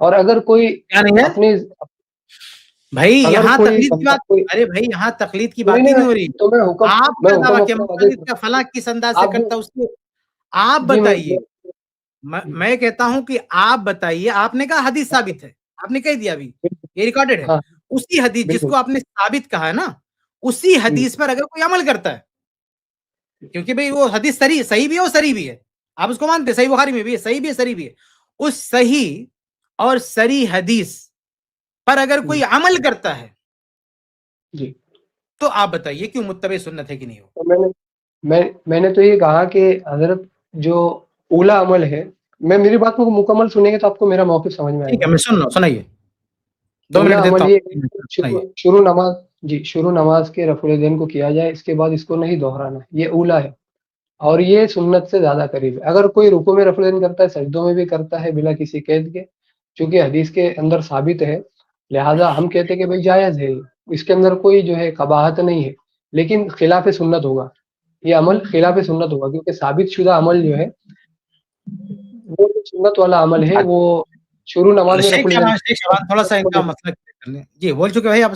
اور اگر کوئی کیا نہیں ہے اپنی بھائی اگر یہاں کوئی تقلید کی بندہ بات، کوئی ارے بھائی یہاں تقلید کی نہیں بات ہی نہیں نہیں ہو رہی. تو آپ میں کیا حکم دعویٰ کیا اپنا واضح مقلد کا کرتا فلاں ہوں. کس انداز سے آپ کرتا جو اس کے آپ جی بتائیے. میں کہتا ہوں کہ آپ بتائیے. آپ نے کہا حدیث ثابت ہے، آپ نے کہہ دیا ابھی یہ ریکارڈڈ ہے. ہاں اسی حدیث جس بالکل کو آپ نے ثابت کہا ہے نا، اسی حدیث پر اگر کوئی عمل کرتا ہے، کیونکہ بھئی وہ حدیث صحیح بھی ہے اور صریح بھی ہے، آپ اس کو مانتے ہیں، صحیح بخاری میں بھی ہے، صحیح بھی ہے، صریح بھی ہے. اس صحیح اور صریح حدیث پر اگر کوئی عمل کرتا ہے جی تو آپ بتائیے کیوں متبع سنت ہے کہ نہیں ہو. تو میں نے تو یہ کہا کہ حضرت جو اولا عمل ہے، میری بات کو مکمل سنیں گے تو آپ کو میرا موقف سمجھ میں آئے ٹھیک گا. ہے میں سن رہا ہوں، سنائیے. 2 اولا منٹ دیتا عمل یہ ہے ہوں، کہ سنائیے. شروع نماز کے رفع الیدین کو کیا جائے، اس کے بعد اس کو نہیں دہرانا، یہ اولا ہے اور یہ سنت سے زیادہ قریب ہے. اگر کوئی رکوع میں رفع الیدین کرتا ہے، سجدوں میں بھی کرتا ہے بلا کسی قید کے، چونکہ حدیث کے اندر ثابت ہے، لہٰذا ہم کہتے ہیں کہ بھائی جائز ہے، اس کے اندر کوئی جو ہے قباحت نہیں ہے، لیکن خلاف سنت ہوگا. یہ عمل خلاف سنت ہوگا کیونکہ ثابت شدہ عمل جو ہے وہ جو سنت والا عمل ہے وہ شروع نماز میں رفع الیدین شیخ شبان تھوڑا سا ان کا مسئلہ کلیئر کر لیں. جی بول چکے بھائی، آپ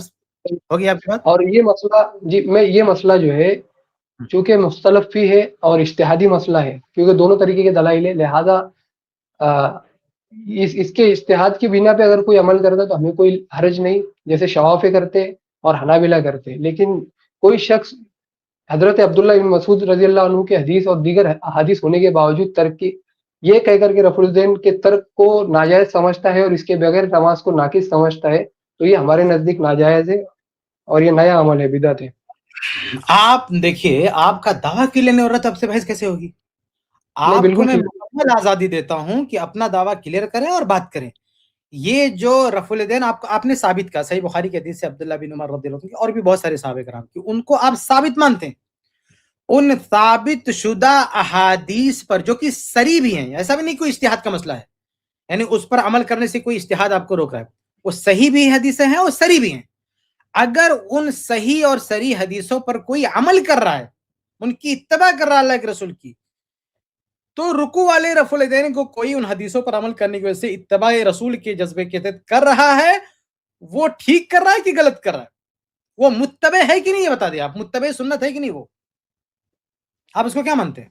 ہو گئی آپ کی بات. اور یہ مسئلہ یہ مسئلہ جو ہے چونکہ مختلف فی ہے اور اجتہادی مسئلہ ہے، کیونکہ دونوں طریقے کے دلائل ہے، لہذا اس کے اجتہاد کی بنا پہ اگر کوئی عمل کرتا ہے تو ہمیں کوئی حرج نہیں، جیسے شوافے کرتے اور حنابلہ کرتے. لیکن کوئی شخص حضرت عبداللہ بن مسعود رضی اللہ عنہ کے حدیث اور دیگر حدیث ہونے کے باوجود ترک کی یہ کہہ کر کے رفع الیدین کے ترک کو ناجائز سمجھتا ہے اور اس کے بغیر نماز کو ناقص سمجھتا ہے، تو یہ ہمارے نزدیک ناجائز ہے اور یہ نیا عمل ہے، بدعت ہے. آپ دیکھیے، آپ کا دعویٰ کلیئر نہیں ہو رہا تو آپ سے بحث کیسے ہوگی. نہیں آپ کو بالکل میں کلیئر. مکمل آزادی دیتا ہوں کہ اپنا دعویٰ کلیئر کریں اور بات کریں. یہ جو رفع الیدین آپ نے ثابت کہا، صحیح بخاری کی حدیث سے عبداللہ بن عمر رضی اللہ عنہ اور بھی بہت سارے صحابہ کرام کی، ان کو آپ ثابت مانتے ہیں. ان ثابت شدہ احادیث پر جو کہ صریح بھی ہیں، ایسا بھی نہیں کوئی اجتہاد کا مسئلہ ہے، یعنی اس پر عمل کرنے سے کوئی اجتہاد آپ کو روک رہا ہے، وہ صحیح بھی حدیثیں ہیں اور صریح بھی ہیں. اگر ان صحیح اور صریح حدیثوں پر کوئی عمل کر رہا ہے، ان کی اتباع کر رہا ہے اللہ کے رسول کی، تو رکوع والے رفع الیدین کو کوئی ان حدیثوں پر عمل کرنے کی وجہ سے اتباع رسول کے جذبے کے تحت کر رہا ہے، وہ ٹھیک کر رہا ہے کہ غلط کر رہا ہے؟ وہ متبع ہے کہ نہیں، یہ بتا دیں آپ. متبع سنت ہے کہ نہیں؟ وہ آپ اس کو کیا مانتے ہیں؟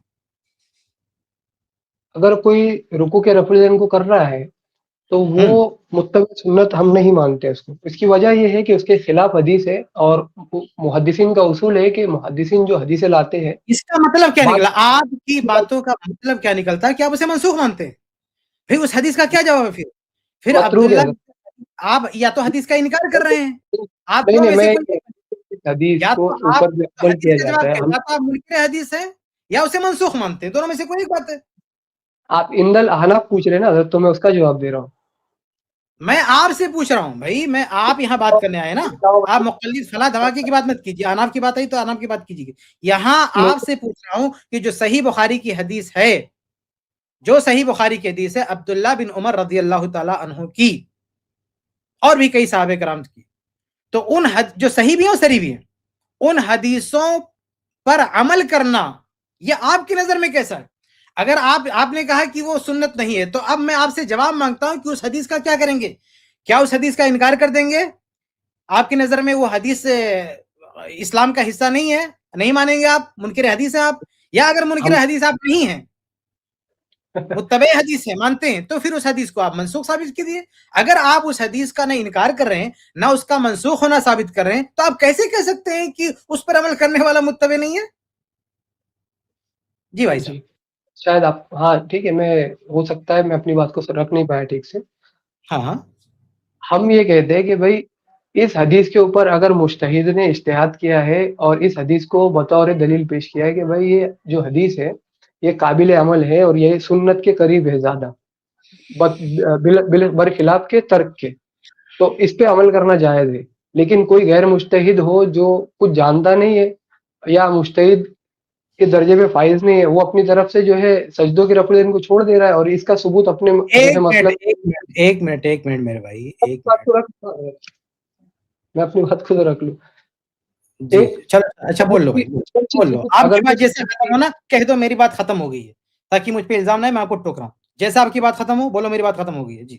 اگر کوئی رکوع کے رفع الیدین کو کر رہا ہے تو وہ متبع سنت ہم نہیں مانتے اس کو. اس کی وجہ یہ ہے کہ اس کے خلاف حدیث ہے، اور محدثین کا اصول ہے کہ محدثین جو حدیثیں لاتے ہیں اس کا مطلب کیا بعد نکلا؟ آپ کی باتوں کا مطلب کیا نکلتا ہے کہ آپ اسے منسوخ مانتے ہیں؟ پھر اس حدیث کا کیا جواب ہے؟ پھر متروک عبداللہ، ہے. آپ یا تو حدیث کا انکار کر رہے ہیں، آپ نہیں دونوں نہیں، میں سے میں کوئی، حدیث یا کو تو آپ اوپر سے عمل حدیث کیا کا جاتا جواب ہے. کیا، ہم یا تو آپ منکر حدیث ہیں یا اسے منسوخ مانتے ہیں، دونوں میں سے کوئی ایک بات ہے. آپ اندل احناف پوچھ رہے ہیں نا حضرت، تو میں اس کا جواب دے رہا ہوں. میں آپ سے پوچھ رہا ہوں بھائی، میں آپ یہاں بات کرنے آئے نا، آپ مقلد فلاں دھماکے کی بات مت کیجیے. اناف کی بات آئی تو اناف کی بات کیجیے. یہاں آپ سے پوچھ رہا ہوں کہ جو صحیح بخاری کی حدیث ہے، جو صحیح بخاری کی حدیث ہے عبداللہ بن عمر رضی اللہ تعالی عنہ کی اور بھی کئی صحابہ کرام کی، تو ان جو صحیح بھی ہیں اور صریح بھی ہیں، ان حدیثوں پر عمل کرنا یہ آپ کی نظر میں کیسا ہے؟ اگر آپ نے کہا کہ وہ سنت نہیں ہے، تو اب میں آپ سے جواب مانگتا ہوں کہ اس حدیث کا کیا کریں گے؟ کیا اس حدیث کا انکار کر دیں گے؟ آپ کی نظر میں وہ حدیث اسلام کا حصہ نہیں ہے، نہیں مانیں گے آپ، منکر حدیث ہیں آپ؟ یا اگر منکر حدیث آپ نہیں ہیں، متبع حدیث ہے، مانتے ہیں، تو پھر اس حدیث کو آپ منسوخ ثابت کیجیے. اگر آپ اس حدیث کا نہ انکار کر رہے ہیں نہ اس کا منسوخ ہونا ثابت کر رہے ہیں، تو آپ کیسے کہہ سکتے ہیں کہ اس پر عمل کرنے والا متبع نہیں ہے؟ جی بھائی صاحب. جی شاید آپ، ہاں ٹھیک ہے، میں ہو سکتا ہے میں اپنی بات کو رکھ نہیں پایا ٹھیک سے. ہاں ہم یہ کہتے ہیں کہ بھائی اس حدیث کے اوپر اگر مجتہد نے اجتہاد کیا ہے اور اس حدیث کو بطور دلیل پیش کیا ہے کہ بھائی یہ جو حدیث ہے یہ قابل عمل ہے اور یہ سنت کے قریب ہے زیادہ برخلاف کے ترک کے، تو اس پہ عمل کرنا جائز ہے. لیکن کوئی غیر مجتہد ہو جو کچھ جانتا نہیں ہے یا مجتہد کے درجے میں فائز نہیں ہے، وہ اپنی طرف سے جو ہے سجدوں کے رفع الیدین کو چھوڑ دے رہا ہے اور اس کا ثبوت اپنے جیسے مسلک ایک منٹ میرے بھائی، ایک بات منٹ. کو میں اپنی بات خود رکھ لوں. جی ایک چلو اچھا، بول لو بھائی، بول لو. آپ اگر کی بات جیسے ختم ہونا کہہ دو میری بات ختم ہو گئی ہے، تاکہ مجھ پہ الزام نہ ہے میں آپ کو ٹوک رہا ہوں. جیسا آپ کی بات ختم ہو بولو میری بات ختم ہو گئی ہے. جی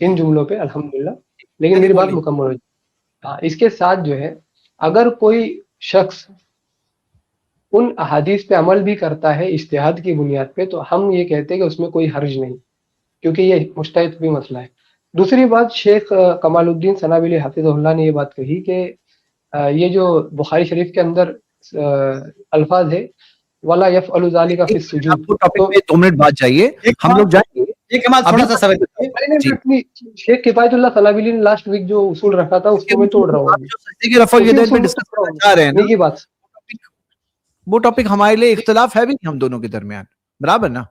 ان جملوں پہ الحمدللہ، لیکن میری بات مکمل ہو جائے. اس کے ساتھ جو ہے اگر کوئی شخص ان احادیث پہ عمل بھی کرتا ہے اجتہاد کی بنیاد پہ تو ہم یہ کہتے ہیں کہ اس میں کوئی حرج نہیں، کیونکہ یہ مجتہد بھی مسئلہ ہے. دوسری بات، شیخ کمال الدین ثنابلی حفظہ اللہ نے یہ بات کہی کہ یہ جو بخاری شریف کے اندر الفاظ ہے ولا یفعل ذلک فی السجود، تو 2 منٹ بعد جائیے، ہم لوگ جائیں گے. تھوڑا سا سوال شیخ کفایت اللہ ثنابلی نے لاسٹ ویک جو اصول رکھا تھا اس کو میں توڑ رہا ہوں. سجدے کی رفع الیدین پہ ڈسکس کرنا چاہ رہے ہیں نا، کی بات وہ ٹاپک ہمارے لیے اختلاف ہے بھی نہیں ہم دونوں کے درمیان، برابر نا؟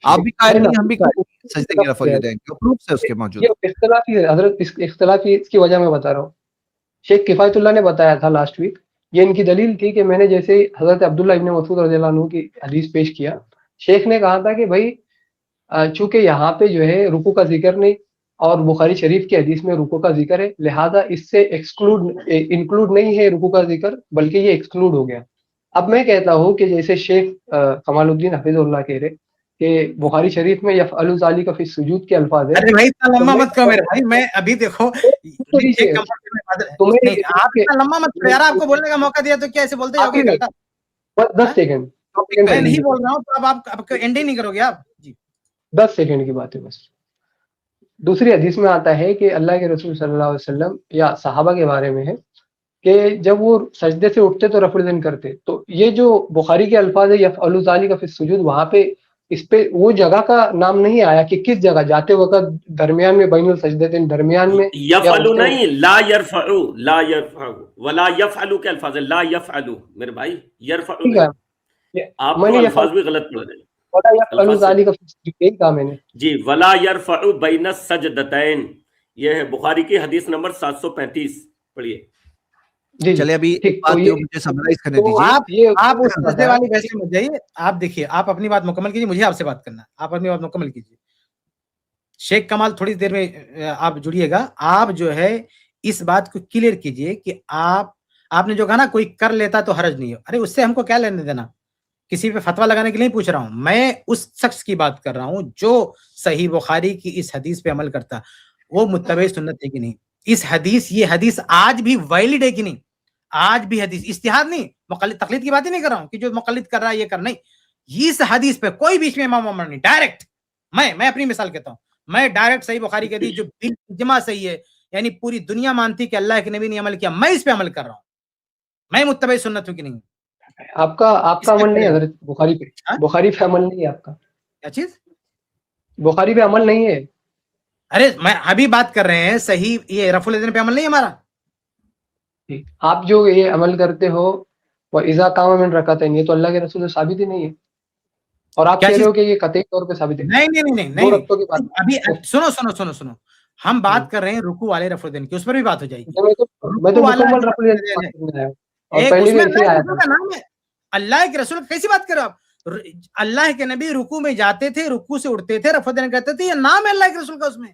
آپ بھی قائل نہیں، ہم بھی قائل نہیں سجدے کی رفع الیدین کے پروفس ہے اس کے موجود. یہ اختلافی ہے حضرت، اس اختلافی اس کی وجہ میں بتا رہا ہوں. شیخ کفایت اللہ نے بتایا تھا لاسٹ ویک، یہ ان کی دلیل تھی کہ میں نے جیسے حضرت عبداللہ ابن مسعود رضی اللہ عنہ کی حدیث پیش کیا، شیخ نے کہا تھا کہ بھائی چونکہ یہاں پہ جو ہے رکوع کا ذکر نہیں اور بخاری شریف کی حدیث میں رکوع کا ذکر ہے، لہذا اس سے انکلوڈ نہیں ہے رکوع کا ذکر، بلکہ یہ ایکسکلوڈ ہو گیا. اب میں کہتا ہوں کہ جیسے شیخ کمال الدین حفظ اللہ کہہ رہے کہ بخاری شریف میں یفعل ذلک فی السجود کے الفاظ ہیں. ارے بھائی اتنا لمبا مت کرو میرے بھائی، میں ابھی دیکھو آپ لمبا مت کرو یار، آپ کو بولنے کا موقع دیا تو کیا ایسے بولتے جاؤ گے؟ 10 سیکنڈ میں نہیں بول رہا ہوں تو اب آپ اینڈ ہی نہیں کرو گے آپ. جی 10 سیکنڈ کی بات ہے بس. دوسری حدیث میں آتا ہے کہ اللہ کے رسول صلی اللہ علیہ وسلم یا صحابہ کے بارے میں ہے کہ جب وہ سجدے سے اٹھتے تو رفع الیدین کرتے. تو یہ جو بخاری کے الفاظ ہے یفعل ذلک فی السجود، وہاں پہ اس پہ وہ جگہ کا نام نہیں آیا کہ کس جگہ جاتے وقت درمیان میں بین السجدتین درمیان میں یفعل نہیں، لا یرفع، لا یرفع ولا یفعل کے الفاظ ہے، لا یفعل میرے بھائی، یرفع آپ کو الفاظ بھی غلط پڑھ رہے ہیں. ولا یفعل ذلک فی السجود یہی کہا میں نے جی، ولا یرفع بین السجدتین، یہ ہے بخاری کی حدیث نمبر 735. پڑھیے. جی چلے ابھی بات جو مجھے سمرائز کرنے دیجیے. آپ اس سجدے والی بحث میں جائیے، آپ دیکھیے، آپ اپنی بات مکمل کیجیے، مجھے آپ سے بات کرنا ہے، آپ اپنی بات مکمل کیجیے. شیخ کمال تھوڑی دیر میں آپ جڑیے گا. آپ جو ہے اس بات کو کلیئر کیجیے کہ آپ نے جو کہا نا کوئی کر لیتا تو حرج نہیں ہو، ارے اس سے ہم کو کیا لینے دینا؟ کسی پہ فتویٰ لگانے کے لیے پوچھ رہا ہوں، میں اس شخص کی بات کر رہا ہوں جو صحیح بخاری کی اس حدیث پہ عمل کرتا، وہ متبع سنت ہے کہ نہیں. اس حدیث، یہ حدیث آج بھی ویلڈ ہے کہ نہیں؟ آج بھی حدیث، اجتہاد نہیں، مقلد تقلید کی بات ہی نہیں کر رہا ہوں کہ جو مقلد کر رہا ہے یہ کر نہیں. اس حدیث پہ کوئی بیچ میں امام عمر نہیں، ڈائریکٹ میں اپنی مثال کہتا ہوں، میں ڈائریکٹ صحیح بخاری کی حدیث جو بالجماع صحیح ہے، یعنی پوری دنیا مانتی کہ اللہ کے نبی نے عمل کیا، میں اس پہ عمل کر رہا ہوں. میں متبع سنت ہوں کہ نہیں؟ آپ کا عمل نہیں ہے حضرت بخاری پہ، بخاری پہ عمل نہیں ہے آپ کا. کیا چیز؟ بخاری پہ عمل نہیں ہے. ارے میں ابھی بات کر رہے ہیں صحیح یہ رفع الیدین پہ عمل نہیں ہے ہمارا. آپ جو یہ عمل کرتے ہو وہ اذا قام من رکعتین، یہ تو اللہ کے رسول سے ثابت ہی نہیں ہے، اور آپ کہہ رہے ہو کہ یہ قطعی طور پہ ثابت ہے. نہیں ابھی سنو ہم بات کر رہے ہیں رکوع والے رفع الیدین کی، اس پر بھی بات ہو جائے گی. میں تو مکمل رفع الیدین ہے اور پہلے بھی ایسے آیا تھا. اللہ کے رسول کیسی بات کر رہے ہو آپ؟ اللہ کے نبی رکوع میں جاتے تھے، رکوع سے اٹھتے تھے، رفع الیدین کرتے تھے، یہ نام ہے اللہ کے رسول کا اس میں.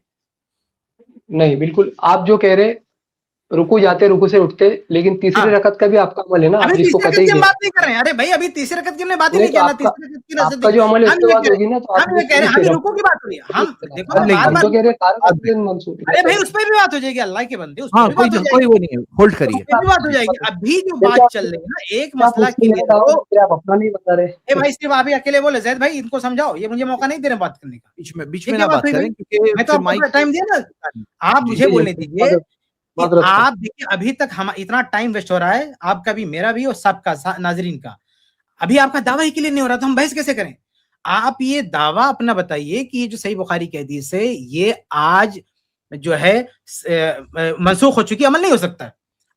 نہیں بالکل آپ جو کہہ رہے رکوع جاتے رکوع سے اٹھتے، لیکن تیسری رکعت کا بھی آپ کا عمل ہے نا. ابھی تیسری رکعت کی ہم بات نہیں کر رہے ہیں. ارے بھائی ابھی تیسری رکعت کی ہم نے بات ہی نہیں کیا نا. تیسری رکعت کی آپ کا جو عمل ہے اس کے بعد ہوگی نا، تو ہم یہ کہہ رہے ہیں ہم رکوع کی بات ہو رہی ہے. ہم دیکھو تو کہہ رہے ہیں منسوخ. ارے بھائی اس پہ بھی بات ہو جائے گی، اللہ کے بندے اس ہاں پہ بھی بات ہو جائے گی، کوئی وہ نہیں ہے، ہولڈ کریے، اس پہ بھی بات ہو جائے گی. ابھی جو بات چل رہی ہے نا ایک مسئلہ کے لیے، آپ اپنا نہیں بتا رہے. اے بھائی صرف آپ ہی اکیلے بولے، زید بھائی ان کو سمجھاؤ، یہ مجھے موقع نہیں دے رہے بات کرنے کا. بیچ میں نہ بات کریں کیونکہ میں تو آپ کو ٹائم دیا نا، آپ مجھے بولنے دیجیے. آپ دیکھیے ابھی تک ہم اتنا ٹائم ویسٹ ہو رہا ہے، آپ کا بھی، میرا بھی، اور سب کا، ناظرین کا. ابھی آپ کا دعویٰ ہی کلیئر نہیں ہو رہا تو ہم بحث کیسے کریں؟ آپ یہ دعویٰ اپنا بتائیے کہ یہ جو صحیح بخاری کی حدیث ہے یہ آج جو ہے منسوخ ہو چکی، عمل نہیں ہو سکتا.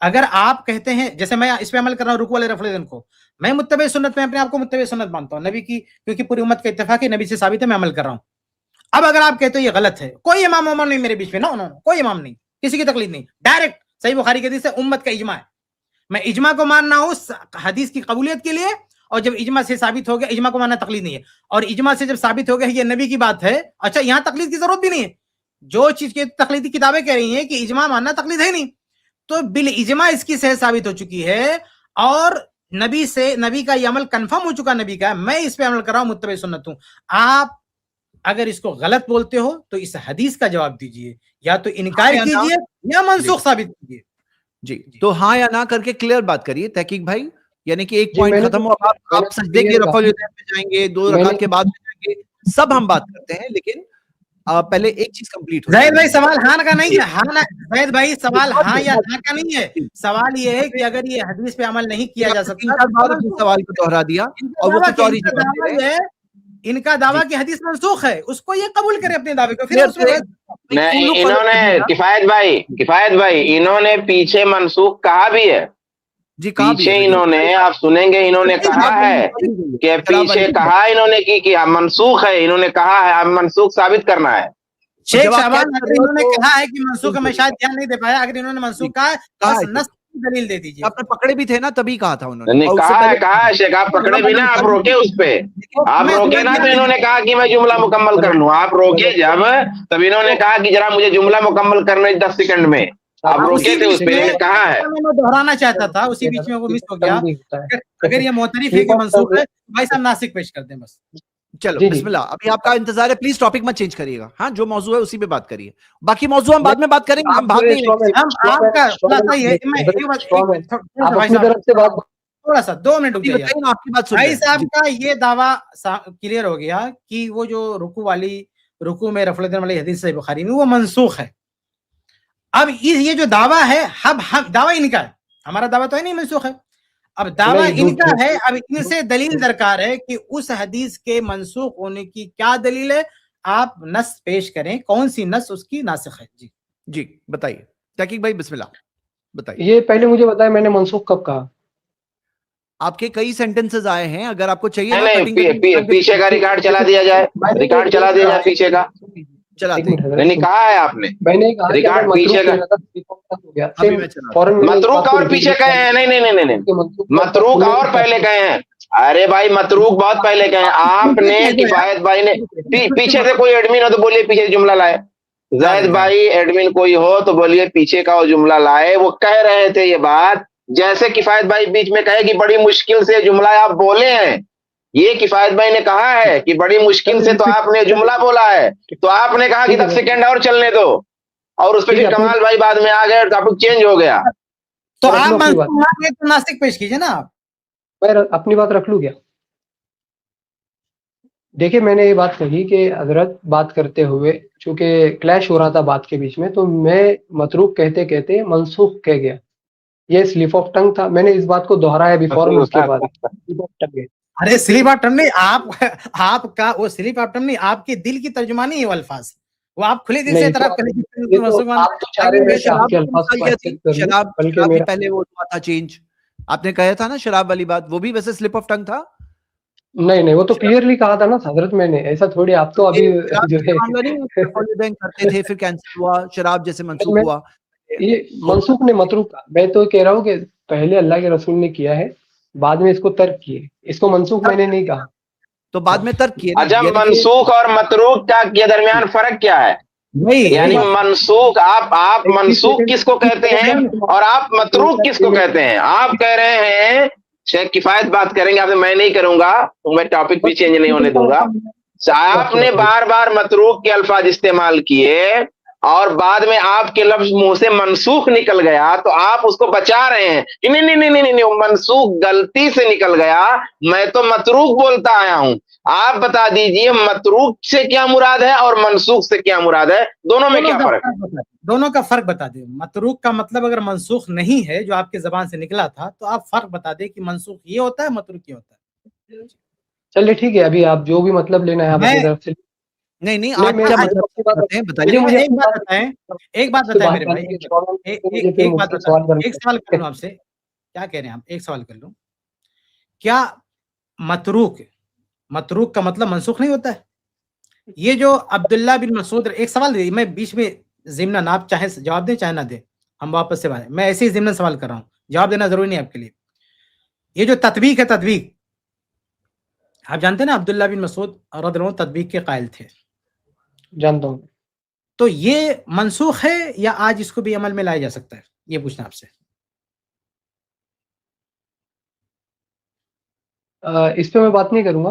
اگر آپ کہتے ہیں جیسے میں اس پہ عمل کر رہا ہوں رکوع والے رفع الیدین کو، میں متبع سنت میں اپنے آپ کو متبع سنت مانتا ہوں نبی کی، کیونکہ پوری امت کا اتفاق ہے، نبی سے ثابت ہے، میں عمل کر رہا ہوں. اب اگر آپ کہتے ہو یہ غلط ہے، کوئی امام عمر نہیں میرے بیچ میں، نو کوئی امام نہیں، کسی کی تقلید نہیں، ڈائریکٹ صحیح بخاری کی حدیث ہے، امت کا اجماع ہے. میں اجماع کو ماننا ہوں حدیث کی قبولیت کے لیے، اور جب اجماع سے ثابت ہو گیا، اجماع کو ماننا تقلید نہیں ہے، اور اجماع سے جب ثابت ہو گیا یہ نبی کی بات ہے، اچھا یہاں تقلید کی ضرورت بھی نہیں ہے. جو چیز کی تقلیدی کتابیں کہہ رہی ہیں کہ اجماع ماننا تقلید ہے نہیں، تو بالاجماع اس کی صحت ثابت ہو چکی ہے، اور نبی کا یہ عمل کنفرم ہو چکا، نبی کا، میں اس پہ عمل کر رہا ہوں، متبع سنت ہوں. آپ اگر اس کو غلط بولتے ہو تو اس حدیث کا جواب دیجئے, یا تو انکار کیجئے یا منسوخ ثابت کیجئے. جی تو ہاں یا نہ کر کے کلیئر بات کریے تحقیق بھائی, یعنی کہ ایک جی پوائنٹ میں نے ختم تو ہو, آپ سجدے کے رفع الیدین پہ جائیں گے, 2 رکعت کے بعد میں جائیں گے, سب ہم بات کرتے ہیں, لیکن پہلے ایک چیز کمپلیٹ ہو. زید بھائی سوال ہاں کا نہیں ہے, ہاں زید بھائی سوال ہاں یا نہ کا نہیں ہے, سوال یہ ہے کہ اگر یہ حدیث پہ عمل نہیں کیا جا سکتا, 3-4 بار اپنے سوال کو دوہرا دیا اور وہ کچھ اور ہی جواب دے رہے ہیں. ان کا دعویٰ کہ حدیث منسوخ ہے, اس کو یہ قبول کرے اپنے دعوے کو, پھر اس میں نہیں, انہوں نے کفایت بھائی انہوں نے پیچھے منسوخ کہا بھی ہے. جی کہا بھی پیچھے انہوں نے, آپ سنیں گے, انہوں نے کہا ہے کہ پیچھے کہا انہوں نے کہ منسوخ ہے, انہوں نے کہا ہے اب منسوخ ثابت کرنا ہے. شیخ شعبان اگر انہوں نے کہا ہے کہ منسوخ ہے, میں شاید دھیان نہیں دے پایا, اگر انہوں نے منسوخ کہا ہے بس نص کی دلیل دے دیجیے. آپ نے پکڑے بھی تھے نا, تبھی کہا تھا انہوں نے. کہا ہے شیخ, آپ پکڑے بھی نا, آپ روکے اس پہ, آپ روکے نا, تو انہوں نے کہا کہ میں جملہ مکمل کر لوں, آپ روکے جب, تب انہوں نے کہا کہ ذرا مجھے جملہ مکمل کرنے 10 سیکنڈ میں, آپ روکے تھے اس پہ, انہوں نے کہا ہے. میں دہرانا چاہتا تھا, اسی بیچ میں وہ مس ہو گیا. اگر یہ معترف ہے کہ منسوخ ہے, بھائی صاحب ناسک پیش کر دیں بس. چلو بسم اللہ, ابھی آپ کا انتظار ہے, پلیز ٹاپک مت چینج کریے گا. ہاں جو موضوع ہے اسی پہ بات کریے, باقی موضوع ہم بعد میں بات کریں گے, ہم بھاگ نہیں رہے. آپ کا خلاصہ یہ ہے, تھوڑا سا 2 منٹ رک جائیے. آپ کی بات سن بھائی صاحب کا یہ دعویٰ کلیئر ہو گیا کہ وہ جو رکوع میں رفع الیدین والی حدیث صحیح بخاری میں وہ منسوخ ہے. اب یہ جو دعویٰ ہے, دعویٰ ان کا ہے, ہمارا دعویٰ تو ہے نہیں منسوخ ہے, اب دعویٰ ان کا ہے. اب ان سے دلیل درکار ہے کہ اس حدیث کے منسوخ ہونے کی کیا دلیل ہے, آپ نص پیش کریں, کون سی نص اس کی ناسخ ہے. جی بتائیے تحقیق بھائی, بسم اللہ بتائیے. یہ پہلے مجھے بتائیں میں نے منسوخ کب کہا؟ آپ کے کئی سینٹنسز آئے ہیں, اگر آپ کو چاہیے پیچھے کا ریکارڈ چلا دیا جائے, ریکارڈ چلا دیا جائے پیچھے کا. چلا دیں, نہیں کہا ہے آپ نے, میں نے کہا ریکارڈ پیچھے کا متروک اور پیچھے کہے ہیں. نہیں, متروک اور پہلے کہے ہیں. ارے بھائی متروک بہت پہلے کہے ہیں. آپ نے کفایت بھائی نے, پیچھے سے کوئی ایڈمن ہو تو بولیے پیچھے جملہ لائے. زید بھائی ایڈمن کوئی ہو تو بولیے پیچھے کا وہ جملہ لائے. وہ کہہ رہے تھے یہ بات, جیسے کفایت بھائی بیچ میں کہے کہ بڑی مشکل سے جملہ آپ بولے ہیں. یہ کفایت بھائی نے کہا ہے کہ بڑی مشکل سے تو آپ نے جملہ بولا ہے, تو آپ نے کہا کہ 10 سیکنڈ اور چلنے دو, اور اس پہ پھر کمال بھائی بعد میں آ گئے اور ٹاپک چینج ہو گیا. تو آپ ناسک پیش کیجئے نا. آپ میں اپنی بات رکھ لوں کیا؟ دیکھیں میں نے یہ بات کہی کہ حضرت بات کرتے ہوئے چونکہ کلیش ہو رہا تھا بات کے بیچ میں, تو میں متروک کہتے کہتے منسوخ کہہ گیا. یہ سلپ آف ٹنگ تھا, میں نے اس بات کو دہرایا بھی فوراً اس کے بعد. ارے سلیپ آف ٹنگ نہیں, آپ کا وہ سلیپ آف ٹنگ نہیں, آپ کے دل کی ترجمانی ہے وہ الفاظ, وہ آپ کھلے دل سے طرف شراب پہلے وہ تھا چینج, آپ نے کہا تھا نا شراب والی بات, وہ بھی ویسے سلپ آف ٹنگ تھا. نہیں وہ تو کلیئرلی کہا تھا نا حضرت میں نے, ایسا تھوڑی آپ تو ابھی جو ہے کرتے تھے پھر کینسل ہوا, شراب جیسے منسوخ ہوا. یہ منسوخ نے متروک کہا, میں تو کہہ رہا ہوں کہ پہلے اللہ کے رسول نے کیا ہے, بعد میں اس کو ترک کیے, اس کو منسوخ میں نے نہیں کہا. تو بعد میں ترک کیے. اچھا منسوخ اور متروک کے درمیان فرق کیا ہے؟ یعنی منسوخ, آپ منسوخ کس کو کہتے ہیں اور آپ متروک کس کو کہتے ہیں؟ آپ کہہ رہے ہیں شیخ کفایت بات کریں گے, آپ میں نہیں کروں گا, میں ٹاپک بھی چینج نہیں ہونے دوں گا. آپ نے بار بار متروک کے الفاظ استعمال کیے اور بعد میں آپ کے لفظ منہ سے منسوخ نکل گیا, تو آپ اس کو بچا رہے ہیں. نہیں, منسوخ غلطی سے نکل گیا, میں تو متروک بولتا آیا ہوں. آپ بتا دیجئے متروک سے کیا مراد ہے اور منسوخ سے کیا مراد ہے, دونوں میں کیا فرق ہے؟ دونوں کا فرق بتا دیں. متروک کا مطلب اگر منسوخ نہیں ہے جو آپ کے زبان سے نکلا تھا, تو آپ فرق بتا دیں کہ منسوخ یہ ہوتا ہے, متروک یہ ہوتا ہے. چلیے ٹھیک ہے, ابھی آپ جو بھی مطلب لینا ہے آپ اپنی طرف سے. نہیں آپ کیا مطلب بتائیے. ایک بات بتائیں میرے بھائی, ایک بات بتائیں, ایک سوال کر لوں آپ سے, کیا کہہ رہے ہیں آپ, ایک سوال کر لوں. کیا متروک کا مطلب منسوخ نہیں ہوتا ہے؟ یہ جو عبداللہ بن مسعود, ایک سوال دے, میں بیچ میں ضمن آپ چاہے جواب دیں چاہے نہ دیں, ہم واپس سے بات, میں ایسے ہی ضمن سوال کر رہا ہوں, جواب دینا ضروری نہیں آپ کے لیے. یہ جو تطبیق ہے, تطبیق آپ جانتے ہیں نا, عبداللہ بن مسعود رضی اللہ عنہ تطبیق کے قائل تھے. جانتا ہوں. تو یہ منسوخ ہے یا آج اس کو بھی عمل میں لایا جا سکتا ہے, یہ پوچھنا آپ سے. اس پہ میں بات نہیں کروں گا,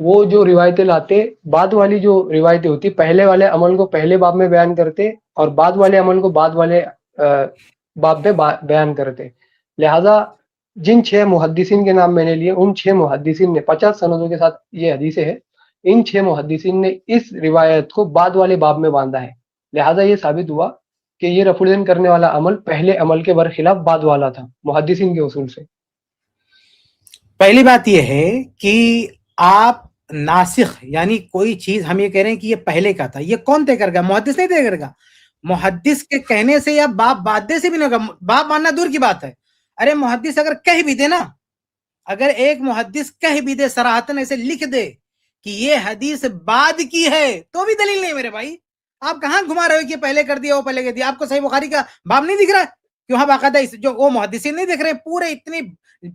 وہ جو روایتیں لاتے بعد والی جو روایتیں ہوتی پہلے والے عمل کو پہلے باب میں بیان کرتے اور بعد والے عمل کو بعد والے باب میں بیان کرتے. لہذا جن 6 محدثین کے نام میں نے لیے ان 6 محدثین نے 50 سندوں کے ساتھ یہ حدیثیں ہے، ان 6 محدثین نے اس روایت کو بعد والے باب میں باندھا ہے. لہذا یہ ثابت ہوا کہ یہ رفع الدین کرنے والا عمل پہلے عمل کے برخلاف بعد والا تھا محدثین کے اصول سے. پہلی بات یہ ہے کہ آپ ناسخ یعنی کوئی چیز ہم یہ کہہ رہے ہیں کہ یہ پہلے کا تھا، یہ کون طے کرے گا؟ محدث نہیں طے کرے گا. محدث کے کہنے سے یا باپ بادے سے بھی نہیں ہوگا. باپ ماننا دور کی بات ہے. ارے محدث اگر کہہ بھی دے نا، اگر ایک محدث کہہ بھی دے صراحتاً ایسے لکھ دے کہ یہ حدیث بعد کی ہے تو بھی دلیل نہیں میرے بھائی. آپ کہاں گھما رہے ہو کہ پہلے کر دیا وہ پہلے کر دیا؟ آپ کو صحیح بخاری کا باب نہیں دکھ رہا ہے کہ وہاں باقاعدہ جو وہ محدثین نہیں دیکھ رہے ہیں؟ پورے اتنی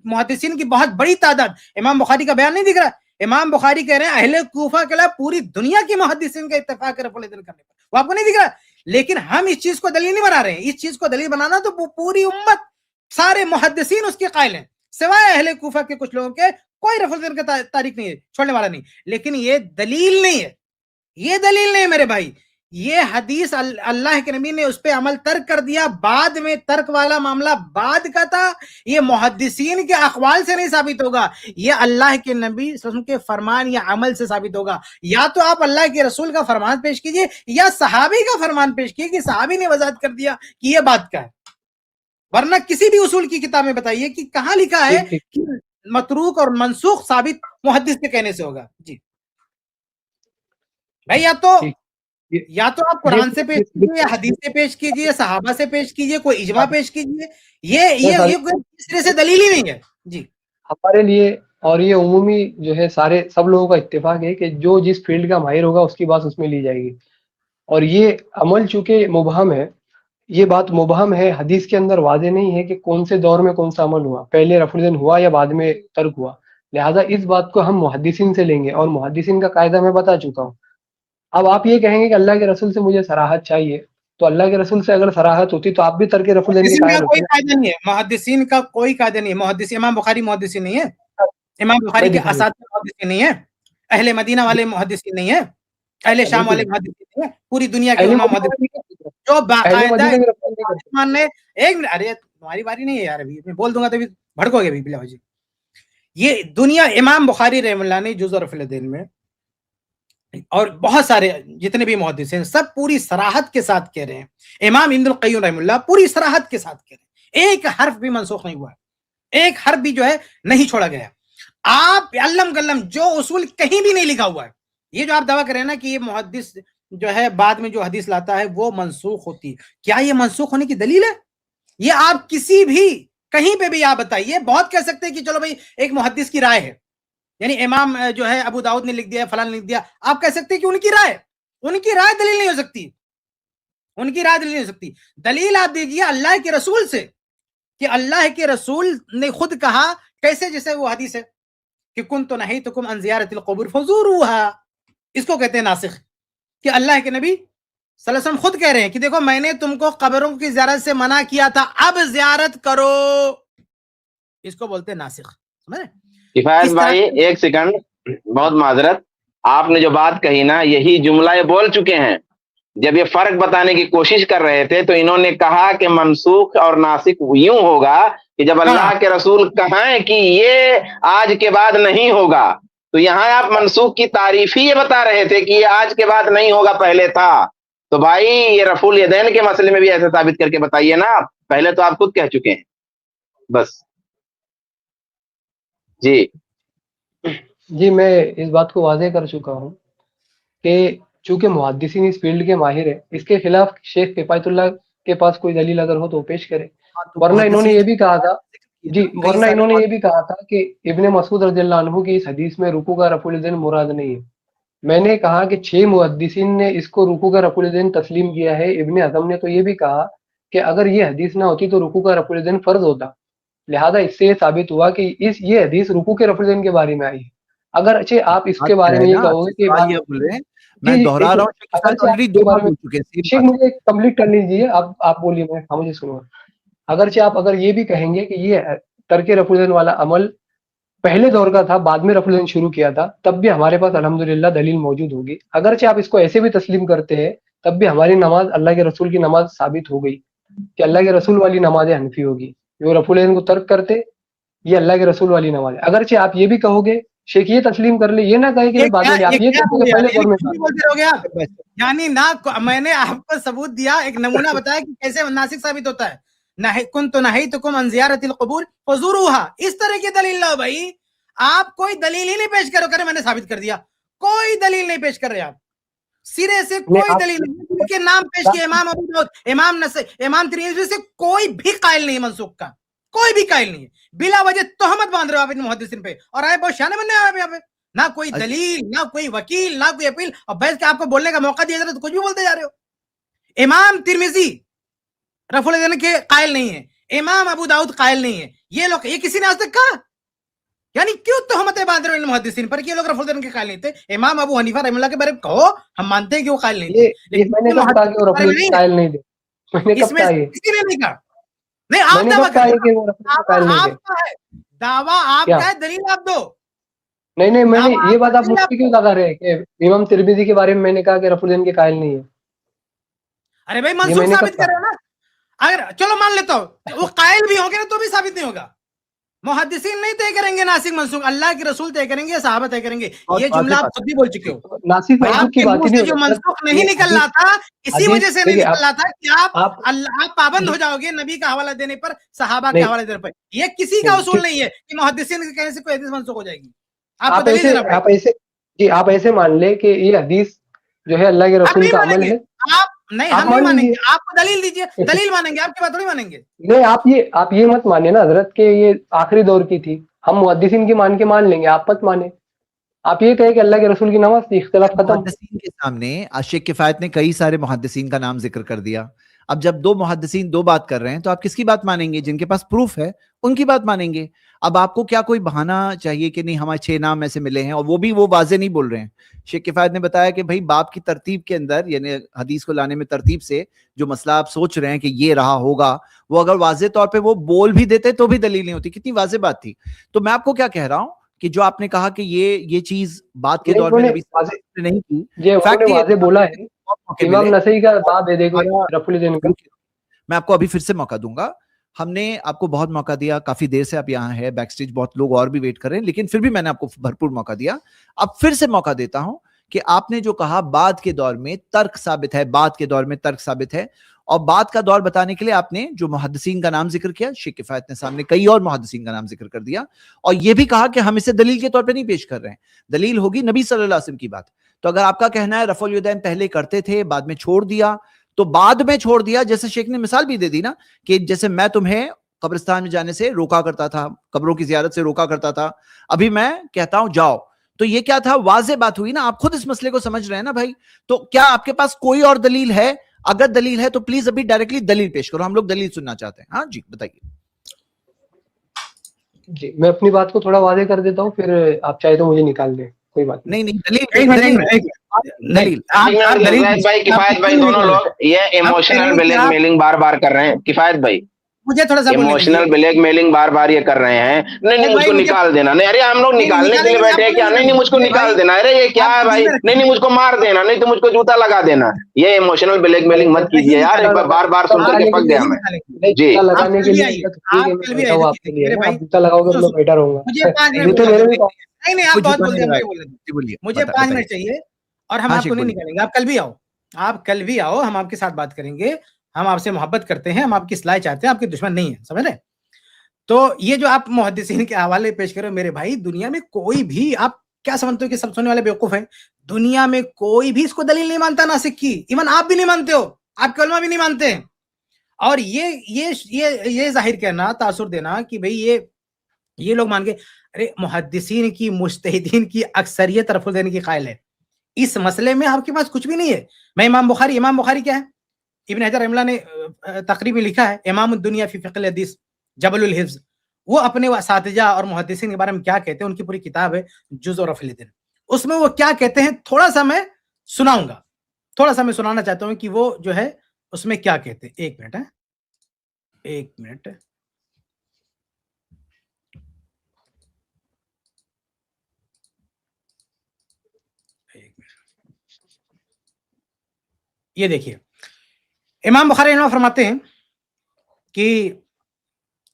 محدثین کی بہت بڑی تعداد، امام بخاری کا بیان نہیں دکھ رہا. امام بخاری کہہ رہے ہیں اہل کوفہ کے علاوہ پوری دنیا کی محدثین کا اتفاق ہے رفع الدین کرنے پر، وہ آپ کو نہیں دکھ رہا. لیکن ہم اس چیز کو دلیل نہیں بنا رہے ہیں. اس چیز کو دلیل بنانا تو پوری امت سارے محدثین اس کے قائل ہیں، سوائے اہل کوفہ کے کچھ لوگوں کے کوئی رفع الدین کا تاریخ نہیں ہے، چھوڑنے والا نہیں. لیکن یہ دلیل نہیں ہے، یہ دلیل نہیں ہے میرے بھائی. یہ حدیث اللہ کے نبی نے اس پہ عمل ترک کر دیا، بعد میں ترک والا معاملہ بعد کا تھا. یہ محدثین کے اقوال سے نہیں ثابت ہوگا، یہ اللہ کے نبی صلی اللہ علیہ وسلم کے فرمان یا عمل سے ثابت ہوگا. یا تو آپ اللہ کے رسول کا فرمان پیش کیجئے یا صحابی کا فرمان پیش کیجئے کہ صحابی نے وضاحت کر دیا کہ یہ بات کا ہے. ورنہ کسی بھی اصول کی کتاب میں بتائیے کہ کہاں لکھا ہے کہ متروک اور منسوخ ثابت محدث کے کہنے سے ہوگا. جی بھائی، یا تو آپ قرآن سے پیش کیجیے یا حدیث سے پیش کیجیے، صحابہ سے پیش کیجیے، کوئی اجماع پیش کیجیے. یہ اس طرح سے دلیل ہی نہیں ہے. جی ہمارے لیے اور یہ عمومی جو ہے سب لوگوں کا اتفاق ہے کہ جو جس فیلڈ کا ماہر ہوگا اس کی بات اس میں لی جائے گی. اور یہ عمل چونکہ مبہم ہے، یہ بات مبہم ہے، حدیث کے اندر واضح نہیں ہے کہ کون سے دور میں کون سا عمل ہوا، پہلے رفع الدین ہوا یا بعد میں ترک ہوا. لہذا اس بات کو ہم محدثین سے لیں گے اور محدثین کا قاعدہ میں بتا چکا ہوں. اب آپ یہ کہیں گے کہ اللہ کے رسول سے مجھے صراحت چاہیے، تو اللہ کے رسول سے اگر صراحت ہوتی تو آپ بھی ترک رفع الدین کے قائل ہوتے. کوئی قاعدہ نہیں ہے محدثین کا، کوئی قاعدہ نہیں ہے. محدث امام بخاری محدثین نہیں ہے، امام بخاری کے اساتذہ محدثین نہیں ہے، اہل مدینہ والے محدثین نہیں ہے، اہل شام والے محدثین نہیں ہے، پوری دنیا کے علماء محدثین جو باقاعدہ ماننے. ایک منٹ، ارے تمہاری باری نہیں ہے یار، ابھی میں بول دوں گا تو بھڑکو گے. بلا جی، یہ دنیا امام بخاری رحمہ اللہ نے جزء رفع الدین میں اور بہت سارے جتنے بھی محدث ہیں سب پوری صراحت کے ساتھ کہہ رہے ہیں. امام ابن القیم رحمہ اللہ پوری صراحت کے ساتھ کہہ رہے ہیں، ایک حرف بھی منسوخ نہیں ہوا ہے، ایک حرف بھی جو ہے نہیں چھوڑا گیا. آپ علم گلم جو اصول کہیں بھی نہیں لکھا ہوا ہے. یہ جو آپ دعویٰ کریں نا کہ یہ محدث جو ہے بعد میں جو حدیث لاتا ہے وہ منسوخ ہوتی ہے، کیا یہ منسوخ ہونے کی دلیل ہے؟ یہ آپ کسی بھی کہیں پہ بھی آپ بتائیے. بہت کہہ سکتے ہیں کہ چلو بھائی ایک محدث کی رائے ہے، یعنی امام جو ہے ابو داؤد نے لکھ دیا، فلان نے لکھ دیا. آپ کہہ سکتے ہیں کہ ان کی رائے دلیل نہیں ہو سکتی، ان کی رائے دلیل نہیں ہو سکتی. دلیل آپ دیجئے اللہ کے رسول سے کہ اللہ کے رسول نے خود کہا، کیسے؟ جیسے وہ حدیث ہے کہ کنت نہیتکم عن زیارت القبور فزوروها، اس کو کہتے ہیں ناسخ. کہ اللہ کے نبی صلی اللہ علیہ وسلم خود کہہ رہے ہیں کہ دیکھو میں نے تم کو قبروں کی زیارت سے منع کیا تھا، اب زیارت کرو. اس کو بولتے ہیں ناسخ. سمجھ رہے؟ کفایت بھائی ایک سیکنڈ، بہت معذرت، آپ نے جو بات کہی نا یہی جملہ یہ بول چکے ہیں. جب یہ فرق بتانے کی کوشش کر رہے تھے تو انہوں نے کہا کہ منسوخ اور ناسخ یوں ہوگا کہ جب اللہ کے رسول کہیں کہ یہ آج کے بعد نہیں ہوگا، تو یہاں آپ منسوخ کی تعریف ہی یہ بتا رہے تھے کہ یہ آج کے بعد نہیں ہوگا، پہلے تھا. تو بھائی یہ رفع الیدین کے مسئلے میں بھی ایسے ثابت کر کے بتائیے نا. پہلے تو آپ خود کہہ چکے ہیں. بس جی میں اس بات کو واضح کر چکا ہوں کہ چونکہ محدثین اس فیلڈ کے ماہر ہیں، اس کے خلاف شیخ کفایت اللہ کے پاس کوئی دلیل اگر ہو تو پیش کرے. ورنہ انہوں نے یہ بھی کہا تھا کہ ابن مسعود رضی اللہ عنہ کی اس حدیث میں رکوع کا رفع الیدین مراد نہیں ہے. میں نے کہا کہ 6 محدثین نے اس کو رکوع کا رفع الیدین تسلیم کیا ہے. ابن حزم نے تو یہ بھی کہا کہ اگر یہ حدیث نہ ہوتی تو رکوع کا رفع الیدین فرض ہوتا. لہذا اس سے یہ ثابت ہوا کہ یہ حدیث رکوع کے رفع الیدین کے بارے میں آئی ہے. اگرچہ آپ اس کے بارے میں یہ کہو گے کہ میں دہرا رہا ہوں، شیخ مجھے کمپلیٹ کر لیجیے، آپ بولیے، میں مجھے سنوں. اگرچہ آپ اگر یہ بھی کہیں گے کہ یہ ترک رفع الیدین والا عمل پہلے دور کا تھا, بعد میں رفع الدین شروع کیا تھا, تب بھی ہمارے پاس الحمدللہ دلیل موجود ہوگی. اگرچہ آپ اس کو ایسے بھی تسلیم کرتے ہیں, تب بھی ہماری نماز اللہ کے رسول کی نماز ثابت ہو گئی کہ اللہ کے رسول والی نماز حنفی ہوگی. جو رفع الدین کو ترک کرتے, یہ اللہ کے رسول والی نماز ہے. اگرچہ آپ یہ بھی کہو گے, شیخ یہ تسلیم کر لے, یہ نہ کہے کہ بعد میں, آپ یہ کہو گے پہلے دور میں بولتے رہو گے. یعنی نہ میں نے آپ کو ثبوت دیا, ایک نمونہ بتایا کہ کیسے ناسک ثابت ہوتا ہے. كنت نهيتكم عن زيارة القبور فزوروها. اس طرح کی دلیل لاؤ بھائی. آپ کوئی دلیل ہی نہیں پیش کرو, کرے میں نے ثابت کر دیا. کوئی دلیل نہیں پیش کر رہے آپ, سرے سے کوئی دلیل نہیں. ان کے نام پیش کیے امام ابو داؤد, امام نسائی, امام ترمذی سے کوئی بھی قائل نہیں منسوخ کا, کوئی بھی قائل نہیں ہے. بلا وجہ تہمت باندھ رہے ہو آپ ان محدثین پہ, اور آئے بہت شانے بننے آئے یہاں پہ. نہ کوئی دلیل, نہ کوئی وکیل, نہ کوئی اپیل, اور بحث کے آپ کو بولنے کا موقع دیا جا رہا ہے تو کچھ بھی بولتے جا رہے ہو. امام ترمذی رفع الدین کے قائل نہیں ہے, امام ابو داؤد قائل نہیں ہے. یہ لوگ, یہ کسی نے آج تک کہا؟ یعنی کیوں تہمتیں باندھ رہے ہو ان محدثین پر کہ یہ لوگ رفع الدین کے قائل نہیں تھے؟ امام ابو حنیفہ رحمہ اللہ کے بارے میں کہو, ہم مانتے ہیں کہ وہ قائل نہیں تھے, لیکن میں نے کب کہا کہ وہ رفع الدین قائل نہیں تھے؟ میں نے کب کہا یہ؟ کسی نے نہیں کہا. نہیں, آپ دعویٰ کریں, دعویٰ آپ کا ہے, دلیل آپ دو. نہیں, میں نے یہ بات آپ مجھ سے کیوں لگا رہے کہ امام ترمذی کے بارے میں نے کہا کہ رفع الدین کے قائل نہیں ہے؟ ارے بھائی منسوخ ثابت کرو نا. اگر چلو مان لیتا ہوں, وہ قائل بھی ہوں گے نا تو بھی ثابت نہیں ہوگا. محدثین نہیں طے کریں گے ناسک منسوخ, اللہ کے رسول طے کریں گے, صحابہ طے کریں گے. یہ جملہ آپ خود بھی بول چکے ہو. ناسک منسوخ کی بات نہیں, جو منسوخ نہیں نکل رہا تھا اسی وجہ سے نہیں نکل رہا تھا کہ آپ پابند ہو جاؤ گے نبی کا حوالہ دینے پر, صحابہ کے حوالہ دینے پر. یہ کسی کا اصول نہیں ہے کہ محدثین کے کہنے سے کوئی حدیث منسوخ ہو جائے گی. آپ ایسے مان لے کہ یہ حدیث جو ہے اللہ کے رسول کا عمل ہے. نہیں, ہم نہیں مانیں گے. آپ کو دلیل دیجئے, دلیل مانیں گے, آپ کی بات تھوڑی مانیں گے. نہیں, آپ یہ مت مانیں نا حضرت کہ یہ آخری دور کی تھی, ہم محدثین کی مان لیں گے, آپ مت مانیں. آپ یہ کہیں کہ اللہ کے رسول کی نماز تھی, اختلاف ختم. محدثین کے سامنے شیخ کفایت نے کئی سارے محدثین کا نام ذکر کر دیا. اب جب دو محدثین دو بات کر رہے ہیں تو آپ کس کی بات مانیں گے؟ جن کے پاس پروف ہے ان کی بات مانیں گے. اب آپ کو کیا کوئی بہانہ چاہیے کہ نہیں ہمارے 6 نام ایسے ملے ہیں, اور وہ بھی وہ واضح نہیں بول رہے ہیں. شیخ کفایت نے بتایا کہ بھائی باب کی ترتیب کے اندر, یعنی حدیث کو لانے میں ترتیب سے جو مسئلہ آپ سوچ رہے ہیں کہ یہ رہا ہوگا, وہ اگر واضح طور پہ وہ بول بھی دیتے تو بھی دلیل نہیں ہوتی. کتنی واضح بات تھی. تو میں آپ کو کیا کہہ رہا ہوں کہ جو آپ نے کہا کہ یہ چیز بات کے دور میں نبی نے نہیں کی, یہ واضح بولا ہے. امام نسائی کا باب ہے, دیکھو رفع الدین کا. میں آپ کو ابھی پھر سے موقع دوں گا. ہم نے آپ کو بہت موقع دیا, کافی دیر سے آپ یہاں ہیں, بیک سٹیج بہت لوگ اور بھی ویٹ کر رہے ہیں, لیکن پھر بھی میں نے آپ کو بھرپور موقع دیا. اب پھر سے موقع دیتا ہوں کہ آپ نے جو کہا بعد کے دور میں ترک ثابت ہے, بعد کے دور میں ترک ثابت ہے, اور بعد کا دور بتانے کے لیے آپ نے جو محدثین کا نام ذکر کیا, شیخ کفایت نے سامنے کئی اور محدثین کا نام ذکر کر دیا, اور یہ بھی کہا کہ ہم اسے دلیل کے طور پہ نہیں پیش کر رہے ہیں, دلیل ہوگی نبی صلی اللہ علیہ وسلم کی بات. تو اگر آپ کا کہنا ہے رفع الیدین پہلے کرتے تھے بعد میں چھوڑ دیا, تو بعد میں چھوڑ دیا, جیسے شیخ نے مثال بھی دے دی نا کہ جیسے میں تمہیں قبرستان میں جانے سے روکا کرتا تھا, قبروں کی زیارت سے روکا کرتا تھا, ابھی میں کہتا ہوں جاؤ. تو یہ کیا تھا؟ واضح بات ہوئی نا. آپ خود اس مسئلے کو سمجھ رہے ہیں نا بھائی. تو کیا آپ کے پاس کوئی اور دلیل ہے؟ اگر دلیل ہے تو پلیز ابھی ڈائریکٹلی دلیل پیش کرو, ہم لوگ دلیل سننا چاہتے ہیں. ہاں جی بتائیے. جی میں اپنی بات کو تھوڑا واضح کر دیتا ہوں, پھر آپ چاہے تو مجھے نکال دیں, کوئی بات نہیں. دلیل بھائی, کفایت بھائی, دونوں لوگ یہ ایموشنل بلیک میلنگ بار بار کر رہے ہیں. کفایت بھائی مجھے تھوڑا سا ایموشنل بلیک میلنگ بار بار یہ کر رہے ہیں. نہیں مجھ کو نکال دینا. نہیں ارے ہم لوگ نکالنے کے لیے بیٹھے ہیں کیا؟ نہیں مجھ کو نکال دینا. ارے یہ کیا ہے بھائی؟ نہیں مجھ کو مار دینا, نہیں تو مجھ کو جوتا لگا دینا. یہ ایموشنل بلیک میلنگ مت کیجیے یار, بار بار سن کر کے پک گیا میں. جی لگانے کے لیے جوتا لگاؤ گے میں بیٹھا رہوں گا. مجھے 5 منٹ چاہیے اور ہم آپ کو نہیں نکالیں گے. آپ کل بھی آؤ, ہم آپ کے ساتھ بات کریں گے. ہم آپ سے محبت کرتے ہیں, ہم آپ کی اصلاح چاہتے ہیں, آپ کے دشمن نہیں ہیں, سمجھ رہے؟ تو یہ جو آپ محدثین کے حوالے پیش کرو میرے بھائی, دنیا میں کوئی بھی, آپ کیا سمجھتے ہو کہ سب سننے والے بیوقوف ہیں؟ دنیا میں کوئی بھی اس کو دلیل نہیں مانتا ناسک کی. ایون آپ بھی نہیں مانتے ہو, آپ کے علماء بھی نہیں مانتے ہیں. اور یہ ظاہر کرنا, تاثر دینا کہ بھئی یہ لوگ مان کے, ارے محدثین کی, مجتہدین کی اکثریت رفع الدین کی قائل ہے. اس مسئلے میں آپ کے پاس کچھ بھی نہیں ہے. میں امام بخاری کیا ہے؟ ابن حجر رحمہ اللہ نے تقریب میں لکھا ہے, امام الدنیا فی فقہ الحدیث جبل الحفظ. وہ اپنے اساتذہ اور محدثین کے بارے میں کیا کہتے ہیں, ان کی پوری کتاب ہے جزء رفع الدین. اس میں وہ کیا کہتے ہیں تھوڑا سا میں سناؤں گا, تھوڑا سا میں سنانا چاہتا ہوں کہ وہ جو ہے اس میں کیا کہتے ہیں. ایک منٹ یہ دیکھیے امام بخاری رحمہ اللہ فرماتے ہیں کہ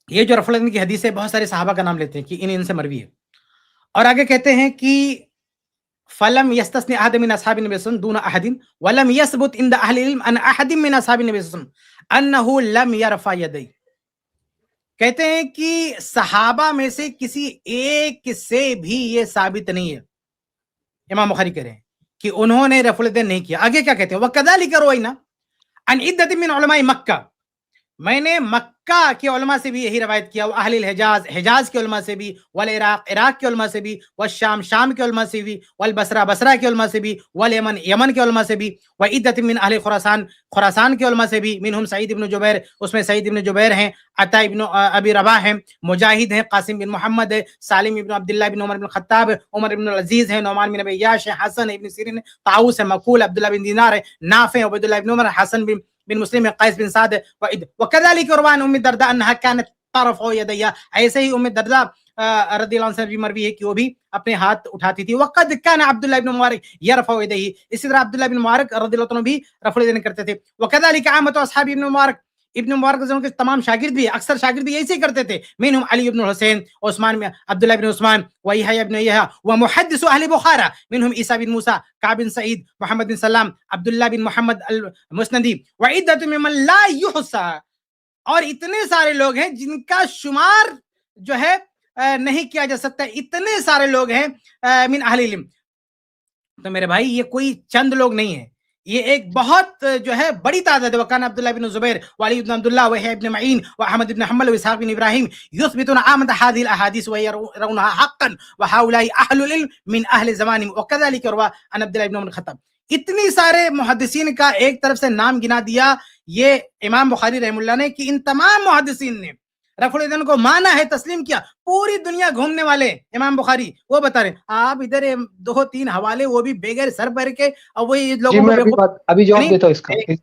یہ جو رفع الیدین کی حدیث ہے بہت سارے صحابہ کا نام لیتے ہیں کہ ان سے مروی ہے، اور آگے کہتے ہیں کہ فلم یستثنی احد من اصحاب النبی صلی اللہ علیہ وسلم دون احد ولم یثبت عند اہل العلم ان احد من اصحاب النبی صلی اللہ علیہ وسلم انه لم يرفع یدیہ. کہتے ہیں کہ صحابہ میں سے کسی ایک سے بھی یہ ثابت نہیں ہے، امام بخاری کہہ رہے ہیں کہ انہوں نے رفع الیدین نہیں کیا. آگے کیا کہتے ہیں وَكَذَلِكَ رُوَيْنَا عن عدة من علماء مکہ، میں نے مکہ کے علماء سے بھی یہی روایت کیا، وہ اہل الحجاز، حجاز کے علماء سے بھی، والعراق، عراق کے علماء سے بھی، والشام، شام کے علماء سے بھی، والبصرہ، بصرہ کے علماء سے بھی، والیمن، یمن کے علماء سے بھی، وعدۃ من اہل خراسان، خراسان کے علماء سے بھی، منہم سعید ابن جبیر، اس میں سعید ابن جبیر ہیں، عطا ابن ابی رباح ہیں، مجاہد ہیں، قاسم بن محمد ہے، سالم ابن عبداللہ بن عمر بن خطاب، عمر بن العزیز ہے، نعمان بن ابی عیاش ہے، حسن ابن سیرین، طاؤس ہے، مقول، عبداللہ بن دینار ہے، نافع، عبیداللہ بن عمر، حسن بن مسلم، قیس بن سعد، وكذلك روى عن ام الدرداء انها كانت ترفع يديها، ایسے ہی ام الدرداء رضی اللہ عنہ سے بھی مروی ہے کہ وہ بھی اپنے ہاتھ اٹھاتی تھی. وقد كان عبد الله بن مبارک يرفع يديه، اسی طرح عبداللہ بن مبارک رضی اللہ عنہ بھی رفع الیدین کرتے تھے. وكذلك عامة اصحاب ابن مبارک، ابن مبارک کے تمام شاگرد بھی، اکثر شاگرد بھی ایسے ہی کرتے تھے. منهم علی بن حسین، عثمان میں عبداللہ بن عثمان، ويحيى بن يحيى، ومحدث اهل بخارى منهم عیسیٰ بن موسیٰ، کعب بن سعید، محمد بن سلام، عبداللہ بن محمد المسندی، وعدۃ ممن لا يحصى، اور اتنے سارے لوگ ہیں جن کا شمار جو ہے نہیں کیا جا سکتا، اتنے سارے لوگ ہیں من اہل علم. تو میرے بھائی یہ کوئی چند لوگ نہیں ہیں، یہ ایک بہت جو ہے بڑی تعداد ہے. وکان عبداللہ بن زبیر وعلی بن عبداللہ وحیی بن معین واحمد بن حنبل واسحاق بن ابراہیم یثبتون عامة هذه الاحاديث ويرونها حقا وهؤلاء اهل العلم من اهل زمانهم وكذلك روى عن عبد الله بن عمر الخطاب. اتنی سارے محدثین کا ایک طرف سے نام گنا دیا یہ امام بخاری رحم اللہ نے کہ ان تمام محدثین نے رفع الیدین کو مانا ہے، تسلیم کیا. پوری دنیا گھومنے والے امام بخاری وہ بتا رہے ہیں، آپ ادھر 2-3 حوالے وہ بھی بغیر سر پر کے، اور وہی لوگوں کو ابھی جواب دیتا ہوں اس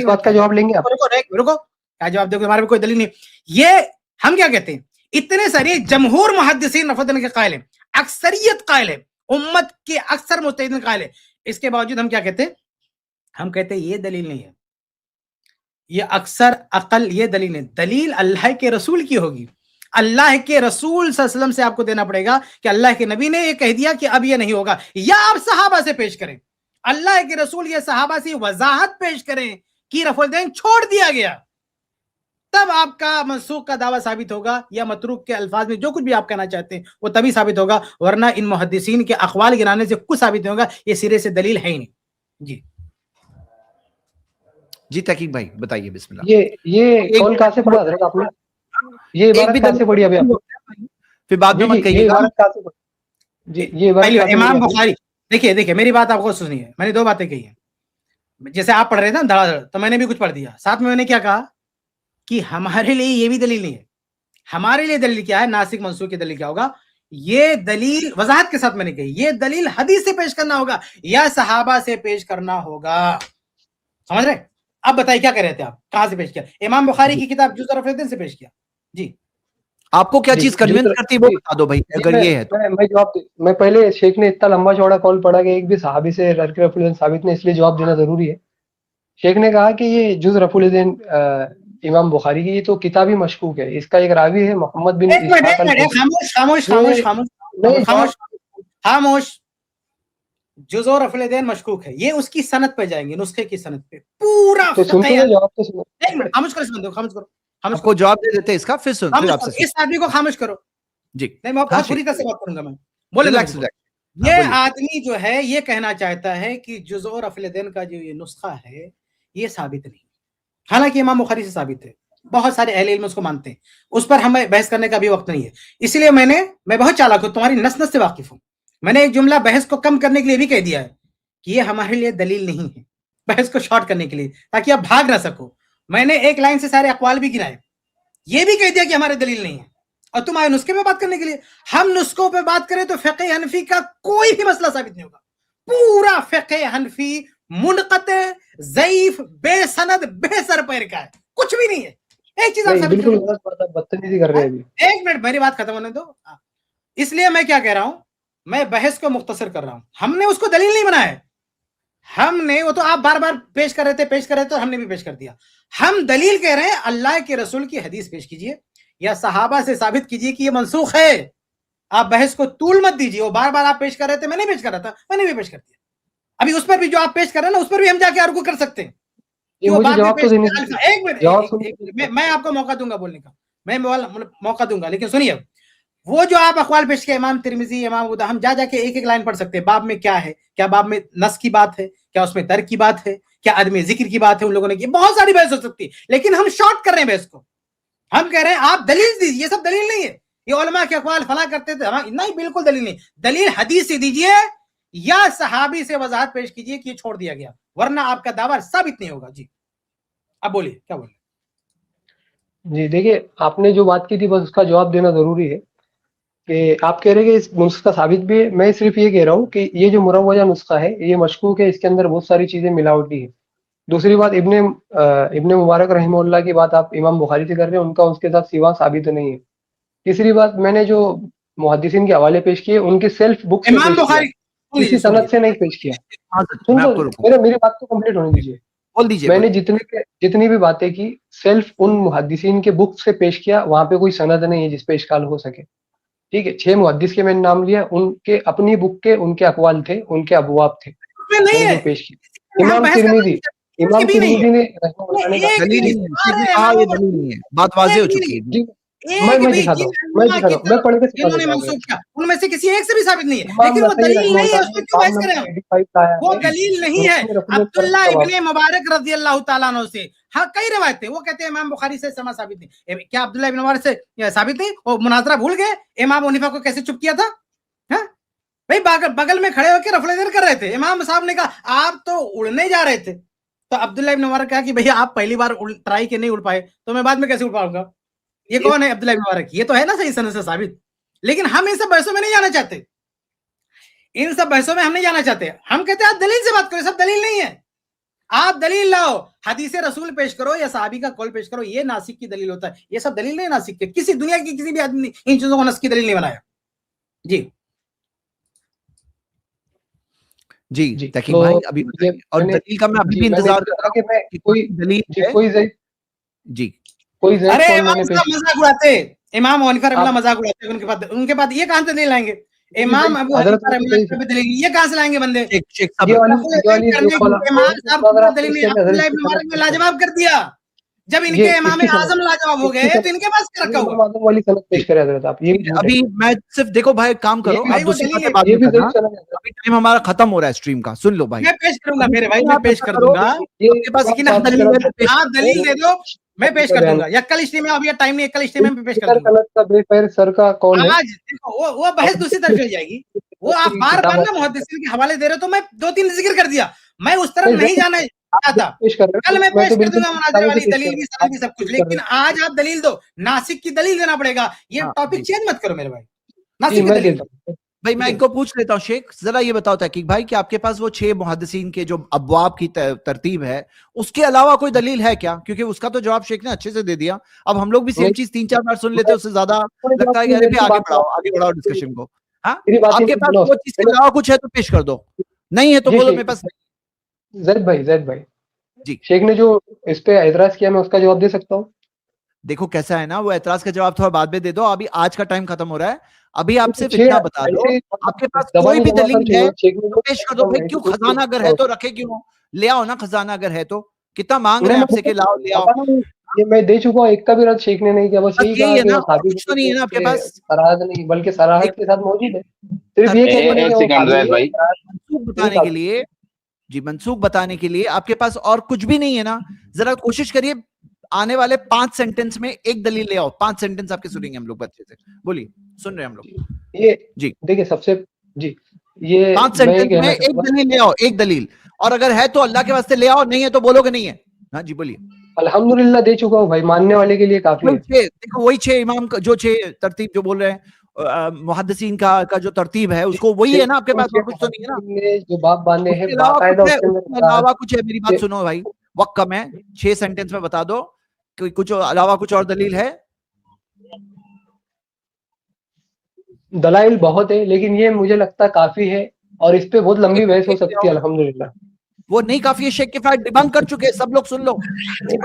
بات کا جواب لیں گے آپ. رکو کیا جواب دے گے، ہمارے کوئی دلیل نہیں. یہ ہم کیا کہتے ہیں، اتنے سارے جمہور محدثین رفع الیدین کے قائل ہیں، اکثریت قائل ہے، امت کے اکثر مجتہدین قائل ہے. اس کے باوجود ہم کیا کہتے ہیں، ہم کہتے ہیں یہ دلیل نہیں ہے، یہ اکثر عقل یہ دلیل ہے. دلیل اللہ کے رسول کی ہوگی، اللہ کے رسول صلی اللہ علیہ وسلم سے آپ کو دینا پڑے گا کہ اللہ کے نبی نے یہ کہہ دیا کہ اب یہ نہیں ہوگا، یا آپ صحابہ سے پیش کریں، اللہ کے رسول یہ صحابہ سے وضاحت پیش کریں کہ رفع الیدین چھوڑ دیا گیا، تب آپ کا منسوخ کا دعویٰ ثابت ہوگا، یا متروک کے الفاظ میں جو کچھ بھی آپ کہنا چاہتے ہیں وہ تبھی ثابت ہوگا، ورنہ ان محدثین کے اقوال گرانے سے کچھ ثابت نہیں ہوگا، یہ سرے سے دلیل ہے ہی نہیں. جی تحقیق بھائی بتائیے، بسم اللہ. یہ قول کہاں سے پڑھا حضرت آپ نے، یہ عبارت کہاں سے پڑھی ابھی آپ، پھر بعد میں مت کہیے گا. جی یہ عبارت امام بخاری، دیکھیے میری بات آپ کو سننی ہے، میں نے 2 باتیں کہی ہیں. جیسے آپ پڑھ رہے تھے دھڑا دھڑ، تو میں نے بھی کچھ پڑھ دیا، ساتھ میں نے کیا کہا کہ ہمارے لیے یہ بھی دلیل نہیں ہے. ہمارے لیے دلیل کیا ہے، ناسک منسوخ کی دلیل کیا ہوگا، یہ دلیل وضاحت کے ساتھ میں نے کہی، یہ دلیل حدیث سے پیش کرنا ہوگا یا صحابہ سے پیش کرنا ہوگا. سمجھ رہے؟ اب بتائیے کیا کہہ رہے تھے آپ، کہاں سے پیش کیا؟ امام بخاری کی کتاب جز رفع الیدین سے پیش کیا. جی آپ کو کیا چیز کنونس کرتی ہے وہ بتا دو بھائی، اگر یہ ہے تو. میں جواب میں پہلے شیخ نے اتنا لمبا چوڑا قول پڑھا کہ ایک بھی صحابی سے رفع الیدین ثابت نہیں، اس لیے جواب دینا ضروری ہے. شیخ نے کہا کہ یہ جز رفع الیدین امام بخاری کی یہ تو کتاب ہی مشکوک ہے، اس کا ایک راوی ہے محمد بن خاموش. جز و رفع الیدین مشکوک ہے، یہ اس کی سند پہ جائیں گے، نسخے کی سند پہ پورا. خاموش کرو، آپ کو جواب دے دیتے اس کا، پھر سن پھر آپ سے اس آدمی کو خاموش کرو. جی نہیں میں بہت پوری طرح سے بات کروں گا، میں بولے یہ آدمی جو ہے یہ کہنا چاہتا ہے کہ جز و رفع الیدین کا جو یہ نسخہ ہے یہ ثابت نہیں، حالانکہ امام بخاری سے ثابت ہے، بہت سارے اہل علم اس کو مانتے ہیں، اس پر ہمیں بحث کرنے کا بھی وقت نہیں ہے. اس لیے میں بہت چالاک ہوں، تمہاری نس نس سے واقف ہوں. میں نے ایک جملہ بحث کو کم کرنے کے لیے بھی کہہ دیا ہے کہ یہ ہمارے لیے دلیل نہیں ہے، بحث کو شارٹ کرنے کے لیے تاکہ آپ بھاگ نہ سکو. میں نے ایک لائن سے سارے اقوال بھی گرائے، یہ بھی کہہ دیا کہ ہمارے دلیل نہیں ہے، اور تم آئے نسخے پہ بات کرنے کے لیے. ہم نسخوں پہ بات کریں تو فقہ حنفی کا کوئی بھی مسئلہ ثابت نہیں ہوگا، پورا فقہ حنفی منقطع، ضعیف، بے سند، بے سر پیر کا ہے، کچھ بھی نہیں ہے. ایک چیز آپ بدتمیزی کر رہے ہیں، ایک منٹ میری بات ختم ہونے دو. اس لیے میں کیا کہہ رہا ہوں، میں بحث کو مختصر کر رہا ہوں، ہم نے اس کو دلیل نہیں بنایا ہے. ہم نے وہ تو آپ بار بار پیش کر رہے تھے ہم نے بھی پیش کر دیا. ہم دلیل کہہ رہے ہیں اللہ کے رسول کی حدیث پیش کیجئے یا صحابہ سے ثابت کیجئے کہ یہ منسوخ ہے. آپ بحث کو طول مت دیجیے. وہ بار بار آپ پیش کر رہے تھے, میں نہیں پیش کر رہا تھا, میں نے بھی پیش کر دیا. ابھی اس پر بھی جو آپ پیش کر رہے ہیں نا اس پر بھی ہم جا کے آرگو کر سکتے ہیں. میں آپ کو موقع دوں گا بولنے کا, میں موقع دوں گا, لیکن سنیے وہ جو آپ اقوال پیش کیا امام ترمذی, امام ابو داؤد, ہم جا کے ایک ایک لائن پڑھ سکتے ہیں. باب میں کیا ہے, کیا باب میں نص کی بات ہے, کیا اس میں ترک کی بات ہے, کیا عدم ذکر کی بات ہے, ان لوگوں نے کی بہت ساری بحث ہو سکتی ہے. لیکن ہم شارٹ کر رہے ہیں بحث کو. ہم کہہ رہے ہیں آپ دلیل دیجیے. یہ سب دلیل نہیں ہے. یہ علماء کے اقوال فلاں کرتے تھے, نہیں بالکل دلیل نہیں. دلیل حدیث سے دیجیے یا صحابی سے وضاحت پیش کیجیے کہ یہ چھوڑ دیا گیا, ورنہ آپ کا دعویٰ ثابت نہیں ہوگا. جی اب بولیے, کیا بولیں. جی دیکھیے, آپ نے جو بات کی تھی بس اس کا جواب دینا ضروری ہے کہ آپ کہہ رہے ہیں کہ اس نسخہ ثابت بھی ہے. میں صرف یہ کہہ رہا ہوں کہ یہ جو مروجہ نسخہ ہے یہ مشکوک ہے, اس کے اندر بہت ساری چیزیں ملاوٹی ہے. دوسری بات, ابن مبارک رحمہ اللہ کی بات آپ امام بخاری سے کر رہے ہیں, ان کا اس کے ساتھ سوا ثابت نہیں ہے. تیسری بات, میں نے جو محدثین کے حوالے پیش کیے ان کی سیلف بک سے امام پیش کیا, بخاری کسی سند سے نہیں پیش کیا. میری بات تو کمپلیٹ ہونے دیجیے. میں نے جتنی بھی باتیں کی سیلف ان محدثین کے بک سے پیش کیا, وہاں پہ کوئی سند نہیں ہے جس پہ اشکال ہو سکے. ٹھیک ہے, 6 محدث کے میں نے نام لیا, ان کے اپنی بک کے ان کے اقوال تھے, ان کے ابواب تھے, میں نے جو پیش کیا. امام ترمذی نے بات واضح ہو چکی ہے. میں دکھاتا ہوں, میں پڑھ کے سکھا دیتا ہوں. ان میں سے کسی ایک سے بھی ثابت نہیں ہے, لیکن وہ دلیل نہیں ہے, اس پہ کیوں بحث کریں. وہ دلیل نہیں ہے. عبداللہ ابن مبارک رضی اللہ تعالیٰ عنہ سے ہاں کئی روایتیں, وہ کہتے ہیں امام بخاری سے سما ثابت نہیں. کیا عبداللہ ابن مبارک سے ثابت نہیں؟ وہ مناظرہ بھول گئے, امام حنیفہ کو کیسے چپ کیا تھا بھائی, بغل میں کھڑے ہو کے رفع دیر کر رہے تھے. امام صاحب نے کہا آپ تو اڑنے جا رہے تھے, تو عبداللہ ابن مبارک کہا کہ بھئی آپ پہلی بار ٹرائی کے نہیں اڑ پائے تو میں بعد میں کیسے اڑ پاؤں گا. یہ کون ہے عبداللہ ابن مبارک؟ یہ تو ہے نا صحیح سند سے ثابت. لیکن ہم ان سب بحثوں میں نہیں جانا چاہتے, ان سب بحثوں میں ہم نہیں جانا چاہتے. ہم کہتے ہیں آپ دلیل سے بات کرو, سب دلیل نہیں ہے. آپ دلیل لاؤ, حدیث رسول پیش کرو یا صحابی کا قول پیش کرو, یہ ناسک کی دلیل ہوتا ہے. یہ سب دلیل نہیں ہے ناسک کے. کسی دنیا کی کسی بھی آدمی ان چیزوں کو نسک کی دلیل نہیں بنایا. جی جی تحقیق بھائی ابھی اور دلیل کا میں ابھی بھی انتظار کر رہا ہوں کہ کوئی دلیل ہے. جی ارے امام صاحب مذاق اڑاتے, امام حنیفہ رحمہ اللہ مذاق اڑاتے, ان کے بعد یہ کہاں سے دلیل لائیں گے؟ امام ابو حنیفہ رحمہ اللہ دلیل یہ کہاں سے لائیں گے بندے؟ امام صاحب کو دلیل نہیں. عبداللہ ابن مبارک نے لاجواب کر دیا. جب ان کے امام اعظم لاجواب ہو گئے تو ان کے پاس کیا رکھا ہوا؟ ابھی میں صرف دیکھو بھائی کام کرو, آپ دوسری باتیں بات نہیں کرنا, ابھی ٹائم ہمارا ختم ہو رہا ہے اسٹریم کا. سن لو بھائی, میں پیش کروں گا میرے بھائی, میں پیش کر دوں گا. آپ کے پاس آپ دلیل دے دو, میں پیش کر دوں گا. یا کل اسٹریم میں, ابھی ٹائم نہیں ہے, کل اسٹریم میں پیش کر دوں گا. آج دیکھو وہ بحث دوسری طرف چل جائے گی. وہ آپ بار بار نا محدثین کے حوالے دے رہے, تو میں 2-3 ذکر کر دیا, میں اس طرف نہیں جانا چاہتا. کل میں پیش کر دوں گا مناظرہ والی دلیل بھی, ساری سب کچھ. لیکن آج آپ دلیل دو, ناسک کی دلیل دینا پڑے گا. یہ ٹاپک چینج مت کرو میرے بھائی, ناسک کی دلیل. بھائی میں ان کو پوچھ لیتا ہوں شیخ, ذرا یہ بتاؤ تحقیق بھائی کہ آپ کے پاس وہ 6 محدثین کے جو ابواب کی ترتیب ہے, اس کے علاوہ کوئی دلیل ہے کیا؟ کیونکہ اس کا تو جواب شیخ نے اچھے سے دے دیا. اب ہم لوگ بھی سیم چیز 3-4 بار سن لیتے, اس سے زیادہ لگتا ہے کہ ارے آگے بڑھاؤ ڈسکشن کو. ہاں آپ کے پاس وہ چیز کے علاوہ کچھ ہے تو پیش کر دو, نہیں ہے تو بولو میرے پاس. زید بھائی جی, شیخ نے جو اس پہ اعتراض کیا میں اس کا جواب دے سکتا ہوں. دیکھو کیسا ہے نا, وہ اعتراض کا جواب تھوڑا بعد میں دے دو, ابھی آج کا ٹائم ختم ہو رہا ہے. ابھی آپ صرف اتنا بتا دو, آپ کے پاس کوئی بھی دلیل ہے تو پیش کر دو. بھائی کیوں خزانہ اگر ہے تو رکھے کیوں, لے آؤ نا خزانہ اگر ہے تو. کتنا مانگ رہے ہیں آپ سے کہ لاؤ لے آؤ. یہ میں دے چکا ہوں, ایک کا بھی رد شیخ نے نہیں کیا, بس یہی ہے نا, کچھ تو نہیں ہے نا آپ کے پاس, سراحت نہیں بلکہ صراحت کے ساتھ موجود ہے. صرف یہ منسوخ بتانے کے لیے, جی منسوخ بتانے کے لیے آپ کے پاس اور کچھ بھی نہیں ہے نا. ذرا کوشش کریے آنے والے 5 سینٹنس میں ایک دلیل لے آؤ. 5 سینٹنس آپ کے سنیں گے ہم لوگ اچھے سے. بولیے, سن رہے ہیں ہم لوگ. یہ جی دیکھیں سب سے, جی یہ 5 سینٹنس میں ایک دلیل لے آؤ, ایک دلیل. اور اگر ہے تو اللہ کے واسطے لے آؤ, نہیں ہے تو بولو کہ نہیں ہے. ہاں جی بولیے. الحمدللہ دے چکا ہوں بھائی, ماننے والے کے لیے کافی ہے. دیکھو وہی 6 امام کا جو 6 ترتیب جو بول رہے ہیں محدثین کا جو ترتیب ہے, اس کو وہی ہے نا آپ کے پاس, کچھ تو نہیں ہے نا جو باب باندھے ہیں باقاعدہ. اس کے علاوہ کچھ ہے؟ میری بات سنو بھائی, وقت کم ہے, 6 سینٹنس میں بتا دو کہ کچھ علاوہ کچھ اور دلیل ہے. دلائل بہت ہے, لیکن یہ مجھے لگتا کافی ہے, اور اس پہ بہت لمبی بحث ہو سکتی ہے. الحمدللہ وہ نہیں کافی ہے، شیخ کفایت ڈیبنک کر چکے، سب لوگ سن لو.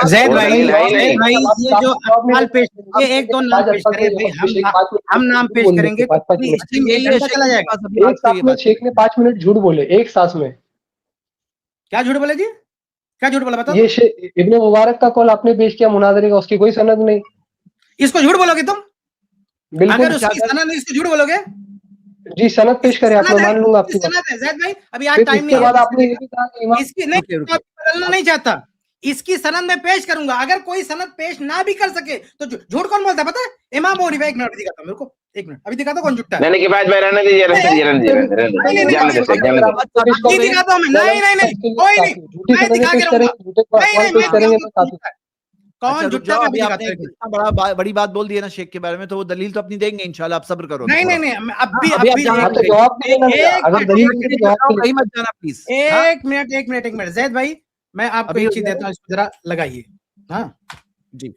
زید بھائی یہ جو اقوال پیش یہ ایک دو نام پیش کریں بھائی، ہم نام پیش کریں گے یہی ہے چلا جائے گا. ایک ساتھ میں شیخ نے 5 منٹ جھوٹ بولے ایک ساتھ میں. کیا جھوٹ بولے جی؟ کیا جھوٹ بولا بتاؤ؟ یہ ابن مبارک کا کال آپ نے پیش کیا مناظرے کا، اس کی کوئی سند نہیں. اس کو جھوٹ بولو گے تم؟ بالکل. اگر اس کی سند نہیں اس کو جھوٹ بولو گے؟ جی سند پیش کریں، آپ میں مان لوں گا آپ کی بات. سند ہے زید بھائی، ابھی آج ٹائم نہیں ہے. اس کی نہیں بدلنا نہیں چاہتا، اس کی سند میں پیش کروں گا. اگر کوئی سند پیش نہ بھی کر سکے تو جھوٹ کون بولتا ہے پتا ہے؟ امام ابو حنیفہ. ایک منٹ دکھاتا ہوں میرے کو، ایک منٹ ابھی دکھاتا ہوں کون جھوٹا ہے. نہیں کفایت بھائی رہنے دیجیے، نہیں دکھاتا ہوں میں. نہیں کوئی نہیں، میں دکھا کے رہوں گا. کون جھوٹا ہے؟ اتنا بڑی بات بول دی ہے نا شیخ کے بارے میں، تو وہ دلیل تو اپنی دیں گے انشاءاللہ، آپ صبر کرو. نہیں اب بھی ایک منٹ زید بھائی، میں آپ کو ایک چیز دیتا ہوں، اس کو ذرا لگائیے. ہاں جی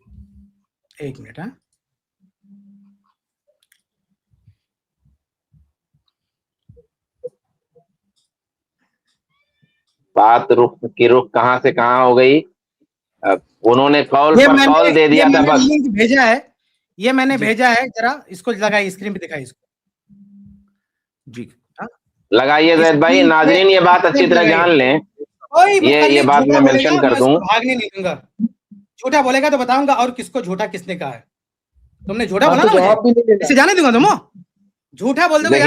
ایک منٹ. ہاں بات رخ کہاں سے کہاں ہو گئی. انہوں نے قول پر قول دے دیا تھا بس. لنک بھیجا ہے، یہ میں نے بھیجا ہے، ذرا اس کو لگائیے، اسکرین پہ دکھائیے اس کو. جی لگائیے زید بھائی. ناظرین یہ بات اچھی طرح جان لیں، یہ بات میں مینشن کر دوں. بھاگنے نہیں دوں گا. جھوٹا بولے گا تو بتاؤں گا، اور کس کو جھوٹا کس نے کہا ہے. تم نے جھوٹا بولا نا مجھے، اسے جانے دوں گا. تم جھوٹا بول دو گے.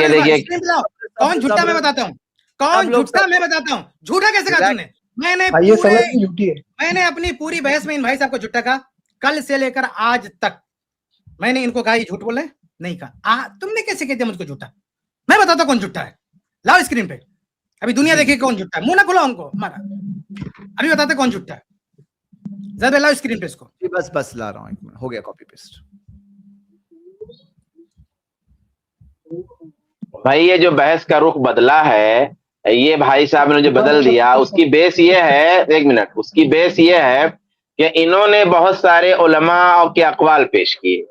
کون جھوٹا میں بتاتا ہوں، کون جھوٹا میں بتاتا ہوں. جھوٹا کیسے کہا تم نے؟ میں نے اپنی پوری بحث میں ان بھائی صاحب کو جھوٹا کہا. کل سے لے کر آج تک میں نے ان کو کہا یہ جھوٹ بولے نہیں کہا. تم نے کیسے کہتے مجھ کو جھوٹا؟ میں بتاتا کون جھوٹا ہے. لاؤ اسکرین پہ، ابھی دنیا دیکھے کون جھوٹا ہے. منہ نہ کھلاؤ ان کو ہمارا، ابھی بتاتے کون جھوٹا ہے. زیادہ لاؤ اسکرین پہ اس کو. بس لا رہا ہوں، ایک منٹ ہو گیا کاپی پیسٹ. بھائی یہ جو بحث کا رخ بدلا ہے، یہ بھائی صاحب نے جو بدل دیا، اس کی بیس یہ ہے، ایک منٹ، اس کی بیس یہ ہے کہ انہوں نے بہت سارے علماء کے اقوال پیش کیے.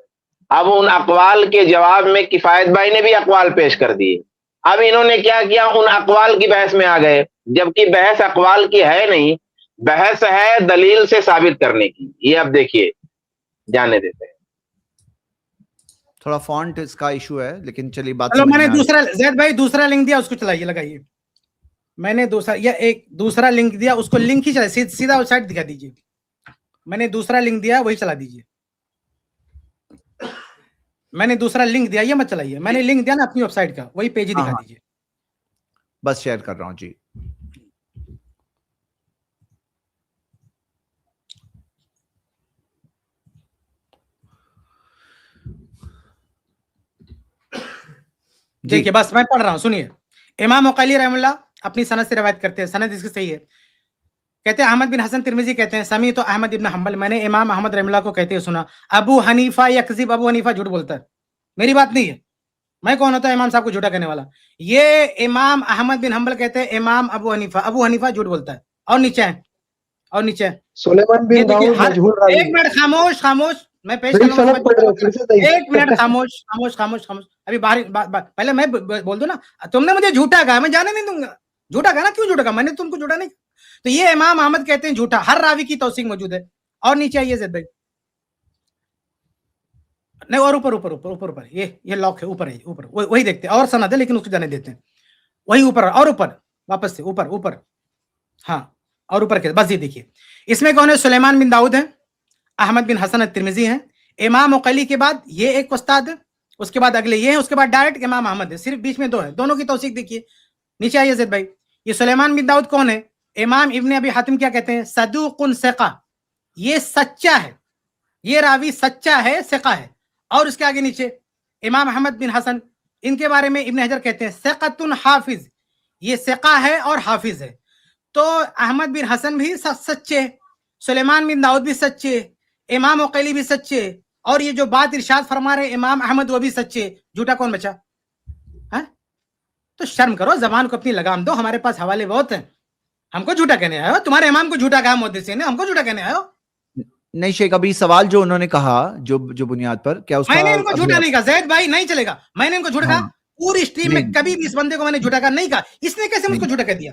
اب ان اقوال کے جواب میں کفایت بھائی نے بھی اقوال پیش کر دیے. اب انہوں نے کیا کیا، ان اقوال کی بحث میں آ گئے، جبکہ بحث اقوال کی ہے نہیں، بحث ہے دلیل سے ثابت کرنے کی. یہ اب دیکھیے، جانے دیتے ہیں. تھوڑا فونٹ اس کا ایشو ہے، لیکن چلیے بات. میں نے دوسرا زید بھائی دوسرا لنک دیا، اس کو چلائیے، لگائیے. میں نے دوسرا لنک دیا، اس کو لنک ہی چلائیے، سیدھا ویب سائٹ دکھا دیجیے. میں نے دوسرا لنک دیا، وہی چلا دیجیے. میں نے دوسرا لنک دیا، یہ مت چلائیے. میں نے لنک دیا نا اپنی ویب سائٹ کا، وہی پیج ہی دکھا دیجیے. بس شیئر کر رہا ہوں. جی دیکھیے، بس میں پڑھ رہا ہوں، سنیے. امام عقیلی رحم اللہ اپنی سند سے روایت کرتے ہیں، سند اس کی صحیح ہے. کہتے ہیں احمد بن حسن ترمذی کہتے ہیں سمیعت احمد ابن حنبل، میں نے امام احمد رحم اللہ کو کہتے ہوئے سنا، ابو حنیفہ یکذب، ابو حنیفہ جھوٹ بولتا ہے. میری بات نہیں ہے، میں کون ہوتا ہے امام صاحب کو جھوٹا کہنے والا؟ یہ امام احمد بن حنبل کہتے ہیں امام ابو حنیفہ جھوٹ بولتا ہے. اور نیچے ہے، اور نیچے سلیمان بن داؤد مجہول راوی. ایک منٹ خاموش، میں پیش کر رہا ہوں. ایک منٹ خاموش. ابھی پہلے میں بول دوں نا، تم نے مجھے جھوٹا کہا، میں جانے نہیں دوں گا. جھوٹا کہا نا، کیوں جھوٹا کہا؟ میں نے تم کو جھوٹا نہیں. تو یہ امام احمد کہتے ہیں جھوٹا، ہر راوی کی توثیق موجود ہے. اور نیچے آئیے زید بھائی، نہیں اور اوپر یہ لاک ہے، اوپر ہے، اوپر وہی دیکھتے ہیں، اور سند ہے لیکن اس کو جانے دیتے ہیں. وہی اوپر، اور اوپر واپس سے اوپر. ہاں اور اوپر کے بس یہ دیکھیے. اس میں کون ہے؟ سلیمان بن داؤد ہے، احمد بن حسن الترمذی ہیں، امام عقیلی کے بعد یہ ایک استاد ہے، اس کے بعد اگلے یہ ہیں، اس کے بعد ڈائریکٹ امام احمد ہے. صرف بیچ میں دو ہے، دونوں کی توثیق دیکھیے. نیچے آئیے زید بھائی. یہ سلیمان بن داؤد کون ہے؟ امام ابن ابی حاتم کیا کہتے ہیں؟ صدوق ثقہ، یہ سچا ہے، یہ راوی سچا ہے، ثقہ ہے. اور اس کے آگے نیچے امام احمد بن حسن، ان کے بارے میں ابن حجر کہتے ہیں ثقۃ حافظ، یہ ثقہ ہے اور حافظ ہے. تو احمد بن حسن بھی سچے، سلیمان بن داؤد بھی سچے، امام عقیلی بھی سچے، اور یہ جو بات ارشاد فرما رہے امام احمد وہ بھی سچے. جھوٹا کون بچا؟ تو شرم کرو، زبان کو اپنی لگام دو. ہمارے پاس حوالے بہت ہیں. ہم کو جھوٹا کہنے آئے ہو؟ تمہارے امام کو جھوٹا کہا محدثین نے، ہم کو جھوٹا کہنے آئے ہو؟ نہیں شیخ، ابھی سوال جو انہوں نے کہا جو بنیاد پر کیا اس کا، میں نے ان کو جھوٹا نہیں کہا زید بھائی، نہیں چلے گا. میں نے ان کو جھوٹا کہا پوری اسٹریم میں، کبھی بھی اس بندے کو میں نے جھوٹا کہا نہیں کہا. اس نے کیسے مجھ کو جھوٹا کہہ دیا؟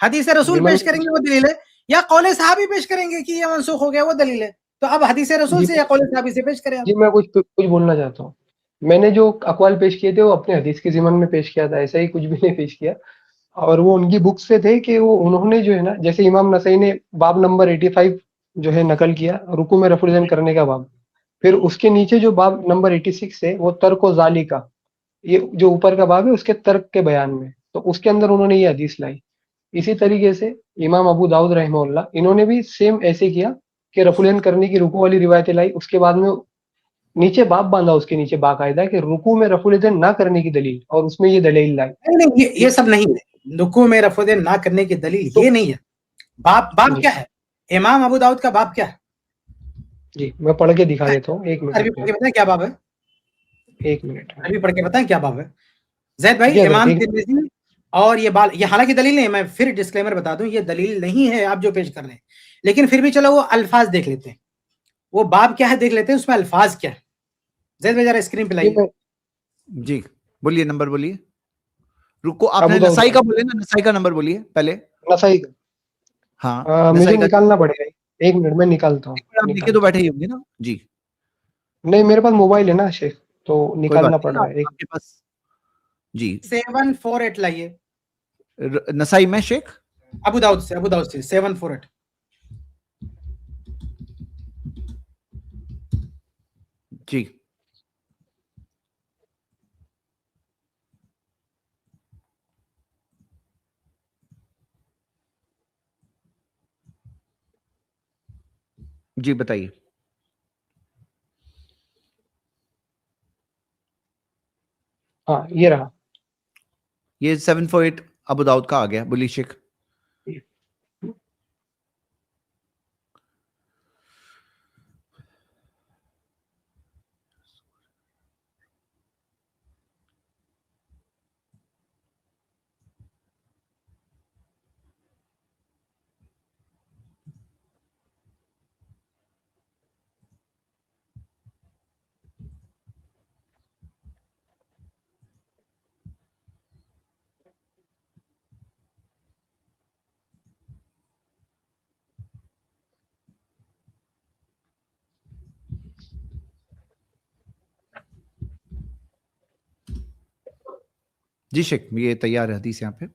حدیث رسول پیش کریں گے وہ دلیل ہے, یا قول صحابی پیش کریں گے کہ یہ منسوخ ہو گیا وہ دلیل ہے. تو اب حدیث رسول سے یا قول صحابی سے پیش کریں آپ. جی میں کچھ بولنا چاہتا ہوں. میں نے جو اقوال پیش کیے تھے وہ اپنے حدیث کے ضمن میں پیش کیا تھا, ایسا ہی کچھ بھی نہیں پیش کیا. اور وہ ان کی بک سے تھے کہ وہ انہوں نے جو ہے نا, جیسے امام نسائی نے باب نمبر 85 جو ہے نقل کیا رکوع میں رفع الیدین کرنے کا باب, پھر اس کے نیچے جو باب نمبر 86 ہے وہ ترک و ذالی کا, یہ جو اوپر کا باب ہے اس کے ترک کے بیان میں, تو اس کے اندر انہوں نے یہ حدیث لائی. اسی طریقے سے امام ابو داؤد رحمہ اللہ انہوں نے بھی سیم ایسے کیا کہ رفع الیدین کرنے کی رکوع والی روایتیں لائی, اس کے بعد میں نیچے باب باندھا اس کے نیچے باقاعدہ کہ رکوع میں رفع الیدین نہ کرنے کی دلیل, اور اس میں یہ دلیل لائی. نہیں, یہ سب نہیں ہے. رکوع میں رفع الیدین نہ کرنے کی دلیل یہ نہیں ہے. باب کیا ہے؟ امام ابو داؤد کا باب کیا ہے؟ جی میں پڑھ کے دکھا دیتا ہوں, ایک عربی پڑھ کے بتائیں کیا باب ہے. ایک منٹ عربی پڑھ کے بتائیں کیا باب ہے زید بھائی. امام ترمذی اور یہ حالانکہ دلیل نہیں ہے, میں پھر ڈسکلیمر بتا دوں, یہ دلیل نہیں ہے آپ جو پیش کر رہے ہیں, لیکن پھر بھی چلو وہ الفاظ دیکھ لیتے ہیں, وہ باب کیا ہے دیکھ لیتے ہیں, اس میں الفاظ کیا ہے. زید بھائی ذرا اسکرین پہ لائیے. جی بولیے, نمبر بولیے. رکو, آپ نے نسائی کا بولے نا, نسائی کا نمبر بولیے پہلے. نسائی کا, ہاں مجھے نکالنا پڑے گا, ایک منٹ میں نکالتا ہوں. آپ لکھے تو بیٹھے ہی ہوں گے نا. جی نہیں میرے پاس موبائل ہے نا شیخ, تو نکالنا پڑ رہا ہے آپ کے پاس. جی 748 لائیے نسائی میں شیخ ابو داؤد سے 748. جی جی بتائیے. ہاں یہ رہا, یہ 748 ابو داؤد کا آ گیا. بولیے شیخ. جی شیخ یہ تیار ہے حدیث یہاں پہ.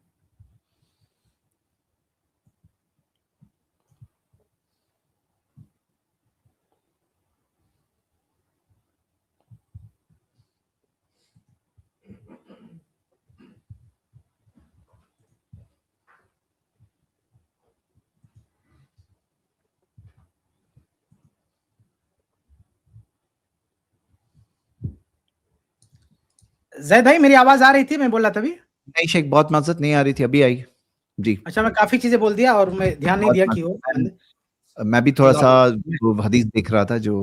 زید بھائی میری آواز آ رہی تھی, میں بول رہا تھا ابھی. نہیں شیخ بہت معذرت, نہیں آ رہی تھی, ابھی آئی. جی اچھا میں کافی چیزیں بول دیا اور میں دھیان نہیں دیا کہ میں بھی تھوڑا سا حدیث دیکھ رہا تھا جو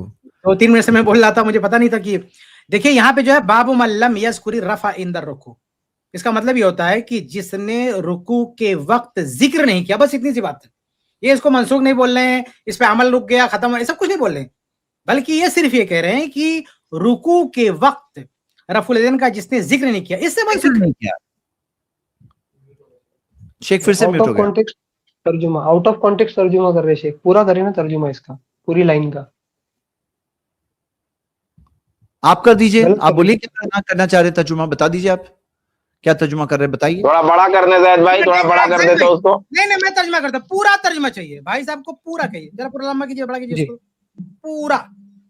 2-3 منٹ سے میں بول رہا تھا, مجھے پتا نہیں تھا کہ دیکھیے یہاں پہ جو ہے باب من لم یذکر الرفع عند الرکوع, اس کا مطلب یہ ہوتا ہے کہ جس نے رکوع کے وقت ذکر نہیں کیا, بس اتنی سی بات ہے. یہ اس کو منسوخ نہیں بول رہے ہیں, اس پہ عمل رک گیا ختم, یہ سب کچھ نہیں بول رہے ہیں, بلکہ یہ صرف یہ کہہ رہے ہیں کہ رکوع کے وقت رفع الیدین کا جس نے ذکر نہیں کیا اس سے منسوخ نہیں کیا. شیخ پھر سے میوٹ ہو گیا. ترجمہ آؤٹ آف کانٹیکسٹ ترجمہ کر رہے شیخ, پورا کریں نا ترجمہ اس کا, پوری لائن کا. آپ کر دیجئے, آپ بولیے کیا کرنا چاہ رہے, ترجمہ بتا دیجئے, آپ کیا ترجمہ کر رہے بتائیے. تھوڑا بڑا کر دیں زید بھائی, تھوڑا بڑا کر دے تو اس کو. نہیں میں ترجمہ کرتا ہوں, پورا ترجمہ چاہیے بھائی صاحب کو, پورا کہیے ذرا, پورا لمبا کیجیے, بڑا کیجیے اس کو,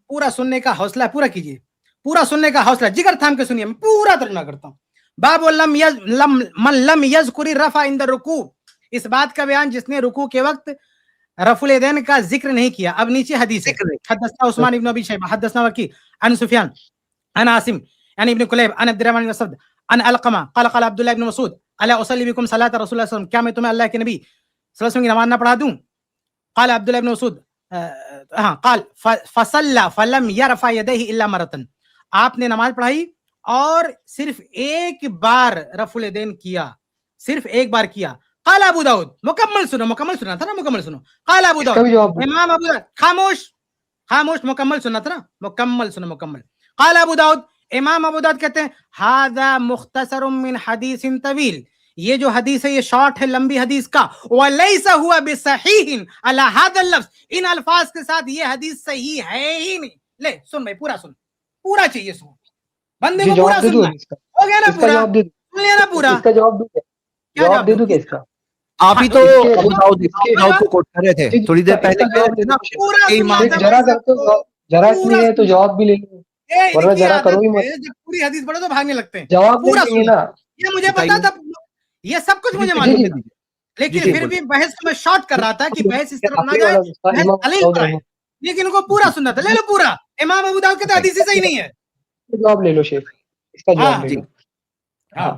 پورا سننے کا حوصلہ پورا کیجیے, پورا سننے کا حوصلہ, جگر تھام کے سنیے, میں پورا ترجمہ کرتا ہوں. باب من لم یذکر الرفع عند الرکوع, اس بات کا بیان جس نے رکوع کے وقت رفع الیدین کا ذکر نہیں کیا. اب نیچے حدیث ہے, حدثنا عثمان بن ابی شیبہ حدثنا وکی عن سفیان عن عاصم عن ابن کلیب عن عبد الرحمن بن مسعود عن علقمہ قال قال عبد اللہ بن مسعود الا اصلی بکم صلاۃ رسول اللہ صلی اللہ علیہ وسلم, کیا میں تمہیں اللہ کے نبی صلی اللہ علیہ وسلم کی نماز نہ پڑھا دوں. قال عبد اللہ بن مسعود قال فصلى فلم يرفع يديه الا مرة, آپ نے نماز پڑھائی اور صرف ایک بار رفع الیدین کیا, صرف ایک بار کیا. قال ابو داؤد, مکمل سنا تھا نا, مکمل سنو. قال ابو داؤد, امام ابو داؤد, خاموش مکمل سننا تھا نا, مکمل سنو مکمل. قال ابو داؤد, امام ابو داؤد کہتے ہیں هذا مختصر من حدیث طویل, یہ جو حدیث ہے یہ شارٹ ہے لمبی حدیث کا. وَلَيْسَ هُوَ بِصَحِيحٍ عَلَى هَذَا اللَّفْظ, ان الفاظ کے ساتھ یہ حدیث صحیح ہے ہی نہیں. لے سن بھائی, پورا سن, پورا چاہیے سن, بندے کو پورا سننا ہے. ہو گیا نا پورا, سن لیا نا پورا. اس کا جواب دے دوں کیا اس کا؟ آپ ہی تو ابو داؤد کو کوٹ کر رہے تھے تھوڑی دیر پہلے. ذرا اس لیے تو جواب بھی لے لیں, ورنہ ذرا کرو ہی مت. جب پوری حدیث پڑھو تو بھاگنے لگتے ہیں. جواب پورا دیں گے نا, یہ مجھے پتا تھا, یہ سب کچھ مجھے معلوم ہے, لیکن پھر بھی بحث کو میں شارٹ کر رہا تھا کہ بحث اس طرف نہ جائے, بحث دلیل پر آئے, لیکن ان کو پورا سننا تھا. لے لو پورا, امام ابو داؤد کے حدیث صحیح نہیں ہے. جواب لے لو شیخ, اس کا جواب لے لو. ہاں,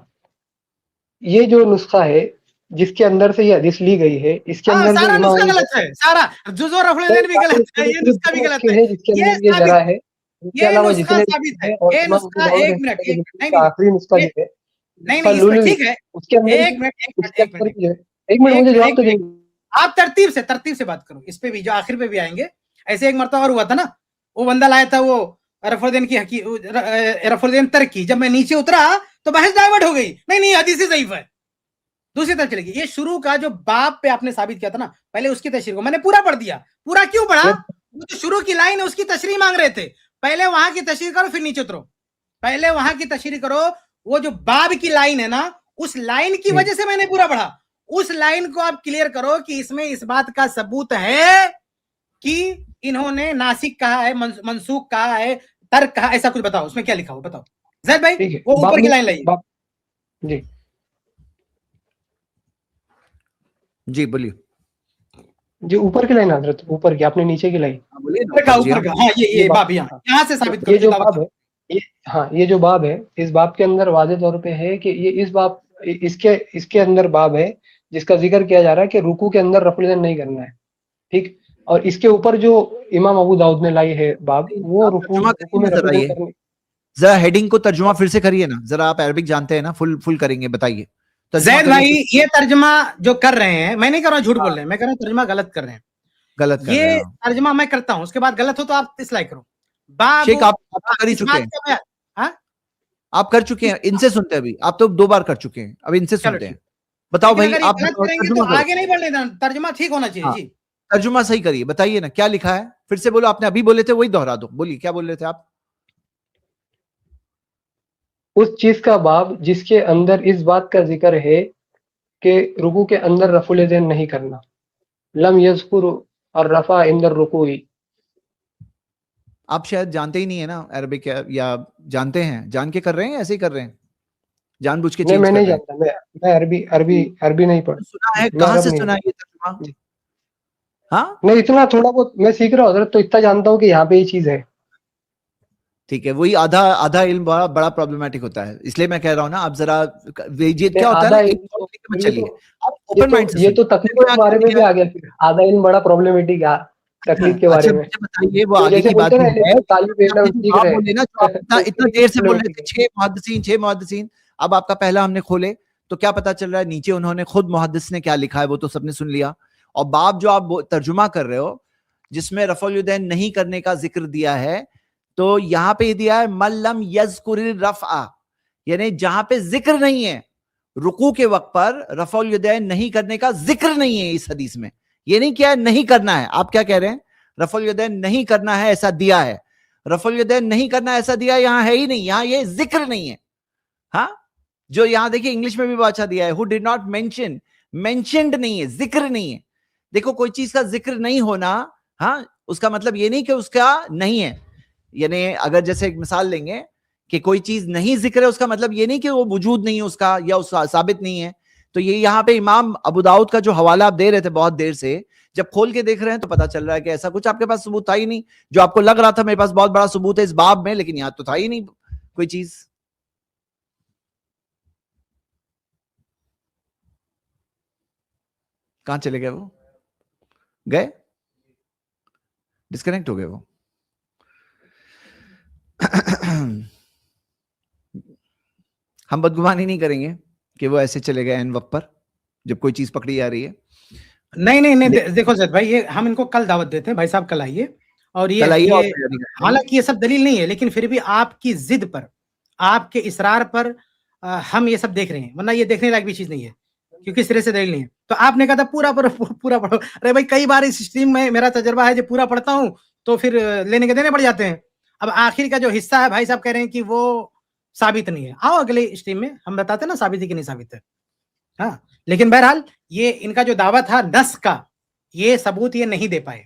یہ جو نسخہ ہے جس کے اندر سے یہ حدیث لی گئی ہے, اس کے اندر سارا نسخہ غلط ہے, سارا جزو رفع الدین بھی غلط ہے, یہ نسخہ بھی غلط ہے, جس کے اندر یہ ذرا ہے, اس کے علاوہ جتنے یہ نسخہ, ایک منٹ, آخری نسخہ جو ہے نہیں ٹھیک ہے, ایک منٹ مجھے جواب تو دیں. آپ ترتیب سے بات کرو, اس پہ بھی جو آخر پہ بھی آئیں گے. ایسے ایک مرتبہ اور ہوا تھا نا, وہ بندہ لایا تھا وہ رفع الدین ترک کی, جب میں نیچے اترا تو بحث ڈائیورٹ ہو گئی. نہیں حدیث ضعیف ہے, دوسری طرف چلے گی. یہ شروع کا جو باب پہ آپ نے ثابت کیا تھا نا, پہلے اس کی تشریح کو میں نے پورا پڑھ دیا. پورا کیوں پڑھا؟ وہ جو شروع کی لائن ہے اس کی تشریح مانگ رہے تھے. پہلے وہاں کی تشریح کرو پھر نیچے اترو. پہلے وہاں کی تشریح کرو. وہ جو باب کی لائن ہے نا, اس لائن کی وجہ سے میں نے پورا پڑھا. اس لائن کو آپ کلیئر کرو کہ اس میں اس بات کا ثبوت ہے کہ انہوں نے ناسک کہا ہے, منسوخ کہا ہے, ترک کہا, ایسا کچھ بتاؤ. اس میں کیا لکھا ہو بتاؤ زید بھائی, وہ اوپر کی لائن لائیے. جی بولیے. جو اوپر کی لائن حضرت, اوپر کی, آپ نے نیچے کی لائن. یہ باب یہاں سے ثابت کرو. یہ جو باب ہے, ہاں یہ جو باب ہے, اس باب کے اندر واضح طور پہ ہے کہ یہ اس کے اندر باب ہے جس کا ذکر کیا جا رہا ہے کہ رکوع کے اندر رفع اليدین نہیں کرنا ہے. ٹھیک, اور اس کے اوپر جو امام ابو داؤد نے لائی ہے باب, وہ رکوع میں رفع اليدین کرنے. ذرا ہیڈنگ کو ترجمہ پھر سے کریے نا, ذرا آپ عربک جانتے ہیں نا, فل کریں گے, بتائیے. زید بھائی یہ ترجمہ جو کر رہے ہیں, میں نہیں کر رہا ہوں جھوٹ بول رہے ہیں, میں کر رہا ہوں ترجمہ غلط کر رہے ہیں. یہ ترجمہ میں کرتا ہوں, اس کے بعد غلط ہو تو آپ اصلاح کرو. شیخ آپ کر ہی چکے ہیں, آپ کر چکے ہیں, ان سے سنتے ہیں ابھی. آپ تو 2 بار کر چکے ہیں, اب ان سے سنتے ہیں. بتاؤ بھائی, آپ آگے نہیں بڑھنے دینا, ترجمہ ٹھیک ہونا چاہیے. جی ترجمہ صحیح کریے, بتائیے نا کیا لکھا ہے. پھر سے بولو, آپ نے ابھی بولے تھے وہی دوہرا دو. بولیے کیا بول رہے تھے آپ. اس چیز کا باب جس کے اندر اس بات کا ذکر ہے کہ رکوع کے اندر رفع اليدین نہیں کرنا. لم یذکر الرفع عند الرکوع. آپ شاید جانتے ہی نہیں ہے نا عربک, یا جانتے ہیں, جان کے کر رہے ہیں, ایسے ہی کر رہے ہیں, جان بوجھ کے چینج میں نہیں جانتا, میں عربی نہیں پڑھ. سنا ہے, کہاں سے سنا ہے یہ ترجمہ؟ ہاں نہیں, اتنا تھوڑا بہت میں سیکھ رہا ہوں حضرت, تو اتنا جانتا ہوں کہ یہاں پہ یہ چیز ہے. ٹھیک ہے, وہی آدھا علم بڑا پرابلمٹک ہوتا ہے, اس لیے میں کہہ رہا ہوں نا آپ ذرا کیا ہوتا ہے. چلیے یہ تو تکلیف کے بارے میں بھی آ گیا, پھر آدھا علم بڑا پرابلمٹک ہے تکلیف کے بارے میں. بتائیے وہ آگے کی بات اتنا دیر سے بول رہے تھے 6 محدثین. اب آپ کا پہلا ہم نے کھولے تو کیا پتا چل رہا ہے, نیچے انہوں نے خود محدث نے کیا لکھا ہے وہ تو سب نے سن لیا. اور باب جو آپ ترجمہ کر رہے ہو جس میں رفع الیدین نہیں کرنے کا ذکر دیا ہے, تو یہاں پہ دیا ہے من لم یذکر الرفع, یعنی جہاں پہ ذکر نہیں ہے, رکوع کے وقت پر رفع الیدین نہیں کرنے کا ذکر نہیں ہے اس حدیث میں. یہ نہیں کیا ہے نہیں کرنا ہے, آپ کیا کہہ رہے ہیں, رفع الیدین نہیں کرنا ہے ایسا دیا ہے, رفع الیدین نہیں کرنا ایسا دیا یہاں ہے ہی نہیں, یہاں یہ ذکر نہیں ہے. ہاں, جو یہاں دیکھیے انگلش میں بھی بہت اچھا دیا ہے, who did not mention, mentioned نہیں ہے, ذکر نہیں ہے. دیکھو کوئی چیز کا ذکر نہیں ہونا, ہاں, اس کا مطلب یہ نہیں کہ اس کا نہیں ہے. یعنی اگر جیسے ایک مثال لیں گے کہ کوئی چیز نہیں ذکر ہے, اس کا مطلب یہ نہیں کہ وہ وجود نہیں ہے اس کا, یا اس کا ثابت نہیں ہے. تو یہ یہاں پہ امام ابو داؤد کا جو حوالہ آپ دے رہے تھے بہت دیر سے, جب کھول کے دیکھ رہے ہیں تو پتا چل رہا ہے کہ ایسا کچھ آپ کے پاس ثبوت تھا ہی نہیں. جو آپ کو لگ رہا تھا میرے پاس بہت بڑا ثبوت ہے اس باب میں, لیکن یہاں تو تھا ہی نہیں کوئی چیز. کہاں چلے گئے, وہ گئے, ڈسکنیکٹ ہو گئے وہ. ہم بدگمانی نہیں کریں گے کہ وہ ایسے چلے گئے ان وقت پر جب کوئی چیز پکڑی جا رہی ہے. نہیں دیکھو زید بھائی, یہ ہم ان کو کل دعوت دیتے ہیں, بھائی صاحب کل آئیے. اور یہ حالانکہ یہ سب دلیل نہیں ہے, لیکن پھر بھی آپ کی ضد پر, آپ کے اصرار پر, ہم یہ سب دیکھ رہے ہیں, ورنہ یہ دیکھنے لائق بھی چیز نہیں ہے کیونکہ سرے سے دلیل نہیں ہے. تو آپ نے کہا تھا پورا پڑھو. ارے بھائی کئی بار اس اسٹریم میں میرا تجربہ ہے, جب پورا پڑھتا ہوں تو پھر لینے کے دینے پڑ جاتے ہیں. اب آخر کا جو حصہ ہے بھائی صاحب کہہ رہے ہیں کہ وہ ثابت نہیں ہے. آؤ اگلے اسٹریم میں ہم بتاتے ہیں نا ثابت ہے کہ نہیں ثابت ہے. ہاں لیکن بہرحال یہ ان کا جو دعویٰ تھا نص کا, یہ ثبوت یہ نہیں دے پائے,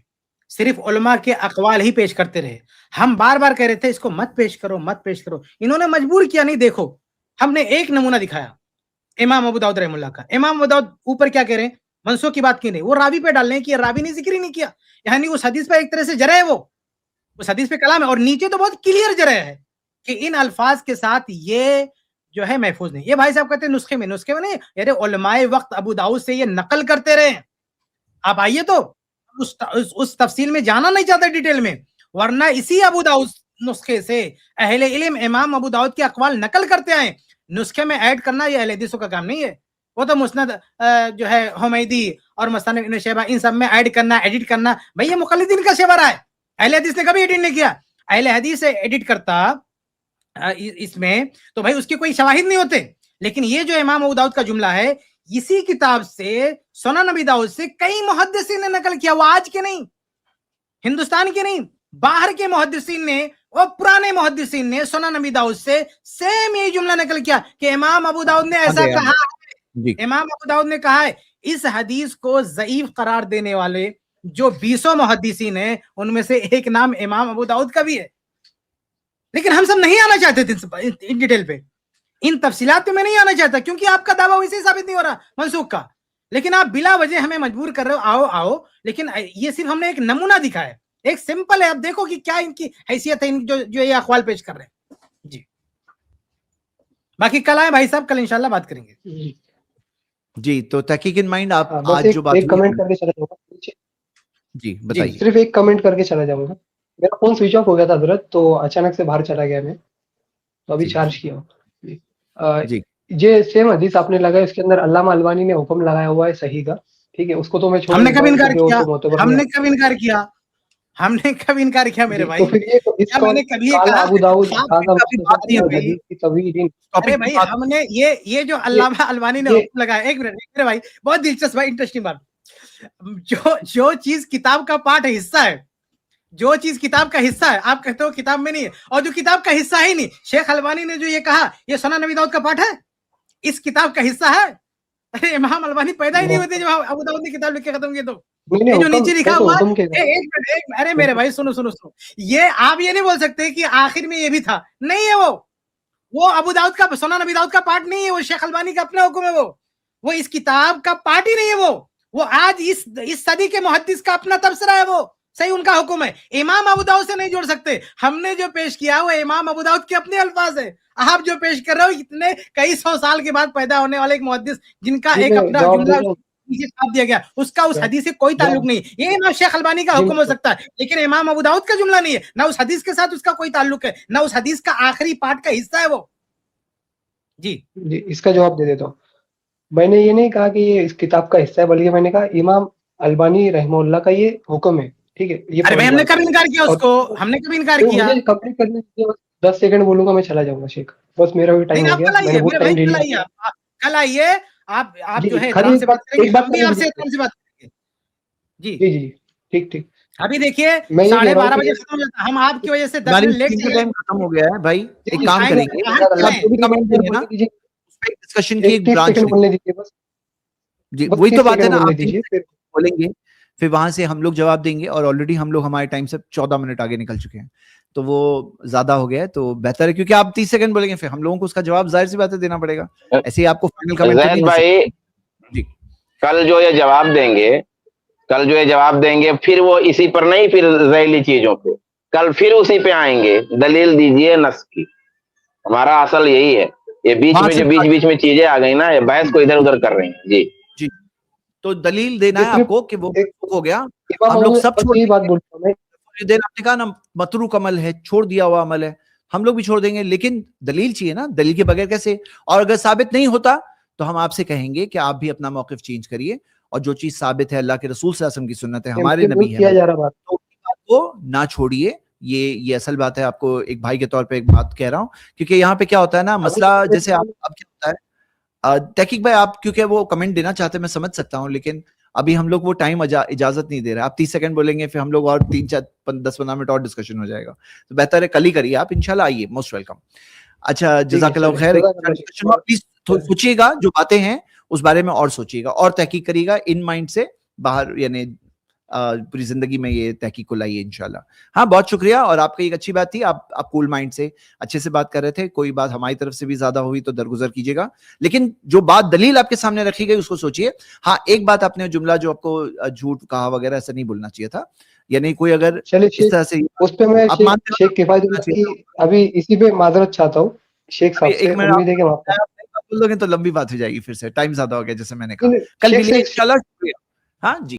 صرف علماء کے اقوال ہی پیش کرتے رہے. ہم بار بار کہہ رہے تھے اس کو مت پیش کرو مت پیش کرو, انہوں نے مجبور کیا. نہیں دیکھو ہم نے ایک نمونہ دکھایا امام ابو داؤد رحمہ اللہ کا. امام ابو داؤد اوپر کیا کہہ رہے ہیں, منسوخ کی بات کی نہیں, وہ راوی پہ ڈال رہے ہیں کہ راوی نے ذکر ہی نہیں کیا, یعنی اس حدیث پہ ایک طرح سے جرح ہے, وہ اس حدیث پہ کلام ہے, اور نیچے تو بہت کلیئر جرح ہے کہ ان الفاظ کے ساتھ یہ جو ہے محفوظ نہیں. یہ بھائی صاحب کہتے ہیں نسخے میں نہیں, یعنی علماء وقت ابو داؤد سے یہ نقل کرتے رہے. آپ آئیے تو اس تفصیل میں جانا نہیں چاہتے ڈیٹیل میں, ورنہ اسی ابو داؤد نسخے سے اہل علم امام ابو داؤد کے اقوال نقل کرتے آئے. نسخے میں ایڈ کرنا یہ اہل حدیثوں کا کام نہیں ہے, وہ تو مسند جو ہے حمیدی اور مصنف ابن شیبہ ان سب میں ایڈ کرنا ایڈٹ کرنا, بھئی یہ مقلدین کا شیوہ ہے. اہل حدیث نے کبھی ایڈٹ نہیں کیا. اہل حدیث سے ایڈٹ کرتا اس میں تو بھائی اس کے کوئی شواہد نہیں ہوتے. لیکن یہ جو امام ابو داؤد کا جملہ ہے, اسی کتاب سے سنن نبی داؤد سے کئی محدثین نے نقل کیا, وہ آج کے نہیں, ہندوستان کے نہیں, باہر کے محدثین نے, اور پرانے محدثین نے سنن نبی داؤد سے سیم یہی جملہ نقل کیا کہ امام ابو داؤد نے ایسا کہا ہے. امام ابو داؤد نے کہا ہے. اس حدیث کو ضعیف قرار دینے والے جو 20 محدثین ہیں ان میں سے ایک نام امام ابو داؤد کا بھی ہے. لیکن ہم سب نہیں آنا چاہتے تھے ان ڈیٹیل پہ, ان تفصیلات پہ میں نہیں آنا چاہتا کیونکہ آپ کا دعویٰ ویسے ہی ثابت نہیں ہو رہا منسوخ کا. لیکن آپ بلا وجہ ہمیں مجبور کر رہے ہو, آؤ. لیکن یہ صرف ہم نے ایک نمونہ دکھایا ہے, ایک سمپل ہے. اب دیکھو کہ کیا ان کی حیثیت ہے جو یہ اقوال پیش کر رہے ہیں. جی باقی کل آئے بھائی صاحب, کل انشاءاللہ بات کریں گے. جی تو تحقیق ان مائنڈ آپ آج جو بات ایک کمنٹ کر کے چلا جاؤں گا. جی بتائیے. صرف ایک کمنٹ کر کے چلا جاؤں گا. میرا فون سوئچ آف ہو گیا تھا حضرت, تو اچانک سے باہر چلا گیا میں, تو ابھی چارج کیا ہوں. جی یہ سیم حدیث آپ نے لگایا, اس کے اندر علامہ البانی نے حکم لگایا ہوا ہے صحیح کا, ٹھیک ہے, اس کو تو میں چھوڑ. ہم نے کبھی انکار کیا, ہم نے کبھی انکار کیا میرے بھائی. تو پھر یہ میں نے کبھی کہا ابو داؤد ارے بھائی ہم نے یہ جو علامہ البانی نے حکم لگایا, ایک منٹ میرے بھائی, بہت دلچسپ بھائی, انٹرسٹنگ بات. جو چیز کتاب کا پارٹ ہے, حصہ ہے, جو چیز کتاب کا حصہ ہے, آپ کہتے ہو کتاب میں نہیں ہے, اور جو کتاب کا حصہ ہے نہیں, شیخ البانی نے جو یہ کہا یہ سنن نبی داؤد کا پارٹ ہے, اس کتاب کا حصہ ہے. ارے امام البانی پیدا ہی نہیں ہوتے جب ابو داؤد نے کتاب لکھ کے ختم کی. تو یہ جو نیچے لکھا ہوا ارے میرے بھائی سنو, یہ آپ یہ نہیں بول سکتے کہ آخر میں یہ بھی تھا, نہیں ہے. وہ ابو داؤد کا, سنن نبی داؤد کا پارٹ نہیں ہے, وہ شیخ البانی کا اپنا حکم ہے, وہ اس کتاب کا پارٹ ہی نہیں ہے. وہ آج اس صدی کے محدث کا اپنا تبصرہ ہے, وہ صحیح ان کا حکم ہے. امام ابو داؤد سے نہیں جوڑ سکتے. ہم نے جو پیش کیا وہ امام ابو داؤد کے اپنے الفاظ ہے. آپ جو پیش کر رہے ہو اتنے کئی 100 سال کے بعد پیدا ہونے والے ایک محدث جن کا ایک اپنا جملہ چھاپ دیا گیا, اس کا اس حدیث سے کوئی تعلق نہیں. یہ امام شیخ البانی کا حکم ہو سکتا ہے, لیکن امام ابو داؤد کا جملہ نہیں ہے, نہ اس حدیث کے ساتھ اس کا کوئی تعلق ہے, نہ اس حدیث کا آخری پارٹ کا حصہ ہے وہ. جی اس کا جواب دے دیتا ہوں. میں نے یہ نہیں کہا کہ یہ اس کتاب کا حصہ ہے, بلکہ میں نے کہا امام البانی رحمہ اللہ کا یہ حکم ہے, ٹھیک ہے. ارے ہم نے کبھی انکار کیا اس کو, ہم نے کبھی انکار کیا. کمپلیٹ کرنے کے 10 سیکنڈ بولوں گا, میں چلا جاؤں گا شیخ, بس میرا بھی ٹائم ہو گیا. میں نے بہت ٹائم لے لیا. کل آئیے آپ جو ہے احترام سے بات کریں گے, ہم بھی آپ سے احترام سے بات کریں گے. جی جی جی ٹھیک ٹھیک. ابھی دیکھیے 12:30 بجے ختم ہو جاتا, ہم آپ کی وجہ سے 10 منٹ لیٹ سے ٹائم ختم ہو گیا ہے بھائی. ایک کام کریں گے, آپ جو بھی کمنٹ دیں گے نا ڈسکشن کی ایک برانچ جی وہی تو بات ہے نا, آپ بولیں گے پھر وہاں سے ہم لوگ جواب دیں گے, اور آلریڈی ہم لوگ ہمارے ٹائم سے 14 منٹ آگے نکل چکے ہیں, تو وہ زیادہ ہو گیا ہے. تو بہتر ہے کیونکہ آپ 30 سیکنڈ بولیں گے, پھر ہم لوگوں کو اس کا جواب ظاہر سی بات ہے دینا پڑے گا. ایسے ہی آپ کو فائنل کمنٹ بھائی جی کل جو یہ جواب دیں گے پھر وہ اسی پر نہیں, پھر ذیلی چیزوں پہ کل پھر اسی پہ آئیں گے. دلیل دیجئے نص کی, ہمارا اصل یہی ہے. یہ بیچ میں چیزیں آ گئی نا, یہ بحث کو ادھر ادھر کر رہے ہیں. جی جی تو دلیل دینا ہے آپ کو کہ وہ ہو گیا, ہم لوگ سب چھوڑ بات بولتا ہوں. آپ نے کہا نا متروک عمل ہے, چھوڑ دیا ہوا عمل ہے, ہم لوگ بھی چھوڑ دیں گے, لیکن دلیل چاہیے نا. دلیل کے بغیر کیسے؟ اور اگر ثابت نہیں ہوتا تو ہم آپ سے کہیں گے کہ آپ بھی اپنا موقف چینج کریے, اور جو چیز ثابت ہے اللہ کے رسول صلی اللہ علیہ وسلم کی سنت ہے, ہمارے نبی ہے, تو بات کو نہ چھوڑیے, یہ اصل بات ہے. آپ کو ایک بھائی کے طور پہ ایک بات کہہ رہا ہوں, کیونکہ یہاں پہ کیا ہوتا ہے نا مسئلہ, جیسے آپ اب کیا ہوتا ہے تحقیق بھائی, آپ کیونکہ وہ کمنٹ دینا چاہتے ہیں میں سمجھ سکتا ہوں, لیکن ابھی ہم لوگ وہ ٹائم اجازت نہیں دے رہے. آپ 30 سیکنڈ بولیں گے, پھر ہم لوگ اور 10-15 منٹ اور ڈسکشن ہو جائے گا, تو بہتر ہے کل ہی کریے آپ انشاءاللہ. آئیے, موسٹ ویلکم. اچھا, جزاک اللہ خیر. پلیز سوچیے گا جو باتیں ہیں اس بارے میں اور سوچیے گا اور تحقیق کریے گا ان مائنڈ سے باہر, یعنی پوری زندگی میں یہ تحقیق کو لائیے انشاءاللہ. ہاں بہت شکریہ, اور آپ کی ایک اچھی بات تھی, آپ کول مائنڈ سے اچھے سے بات کر رہے تھے. کوئی بات ہماری طرف سے بھی زیادہ ہوئی تو درگزر کیجیے گا, لیکن جو بات دلیل آپ کے سامنے رکھی گئی اس کو سوچیے. ہاں ایک بات آپ نے جملہ جو آپ کو جھوٹ کہا وغیرہ ایسا نہیں بولنا چاہیے تھا, یعنی کوئی اگر اس طرح سے اس پہ میں شیخ کفایت کی ابھی اسی پہ معذرت چاہتا ہوں شیخ صاحب سے, امید ہے کہ بول دو گے تو لمبی بات ہو جائے گی, پھر سے ٹائم زیادہ ہو گیا جیسے میں نے کہا. کل ملیے انشاءاللہ. ہاں جی.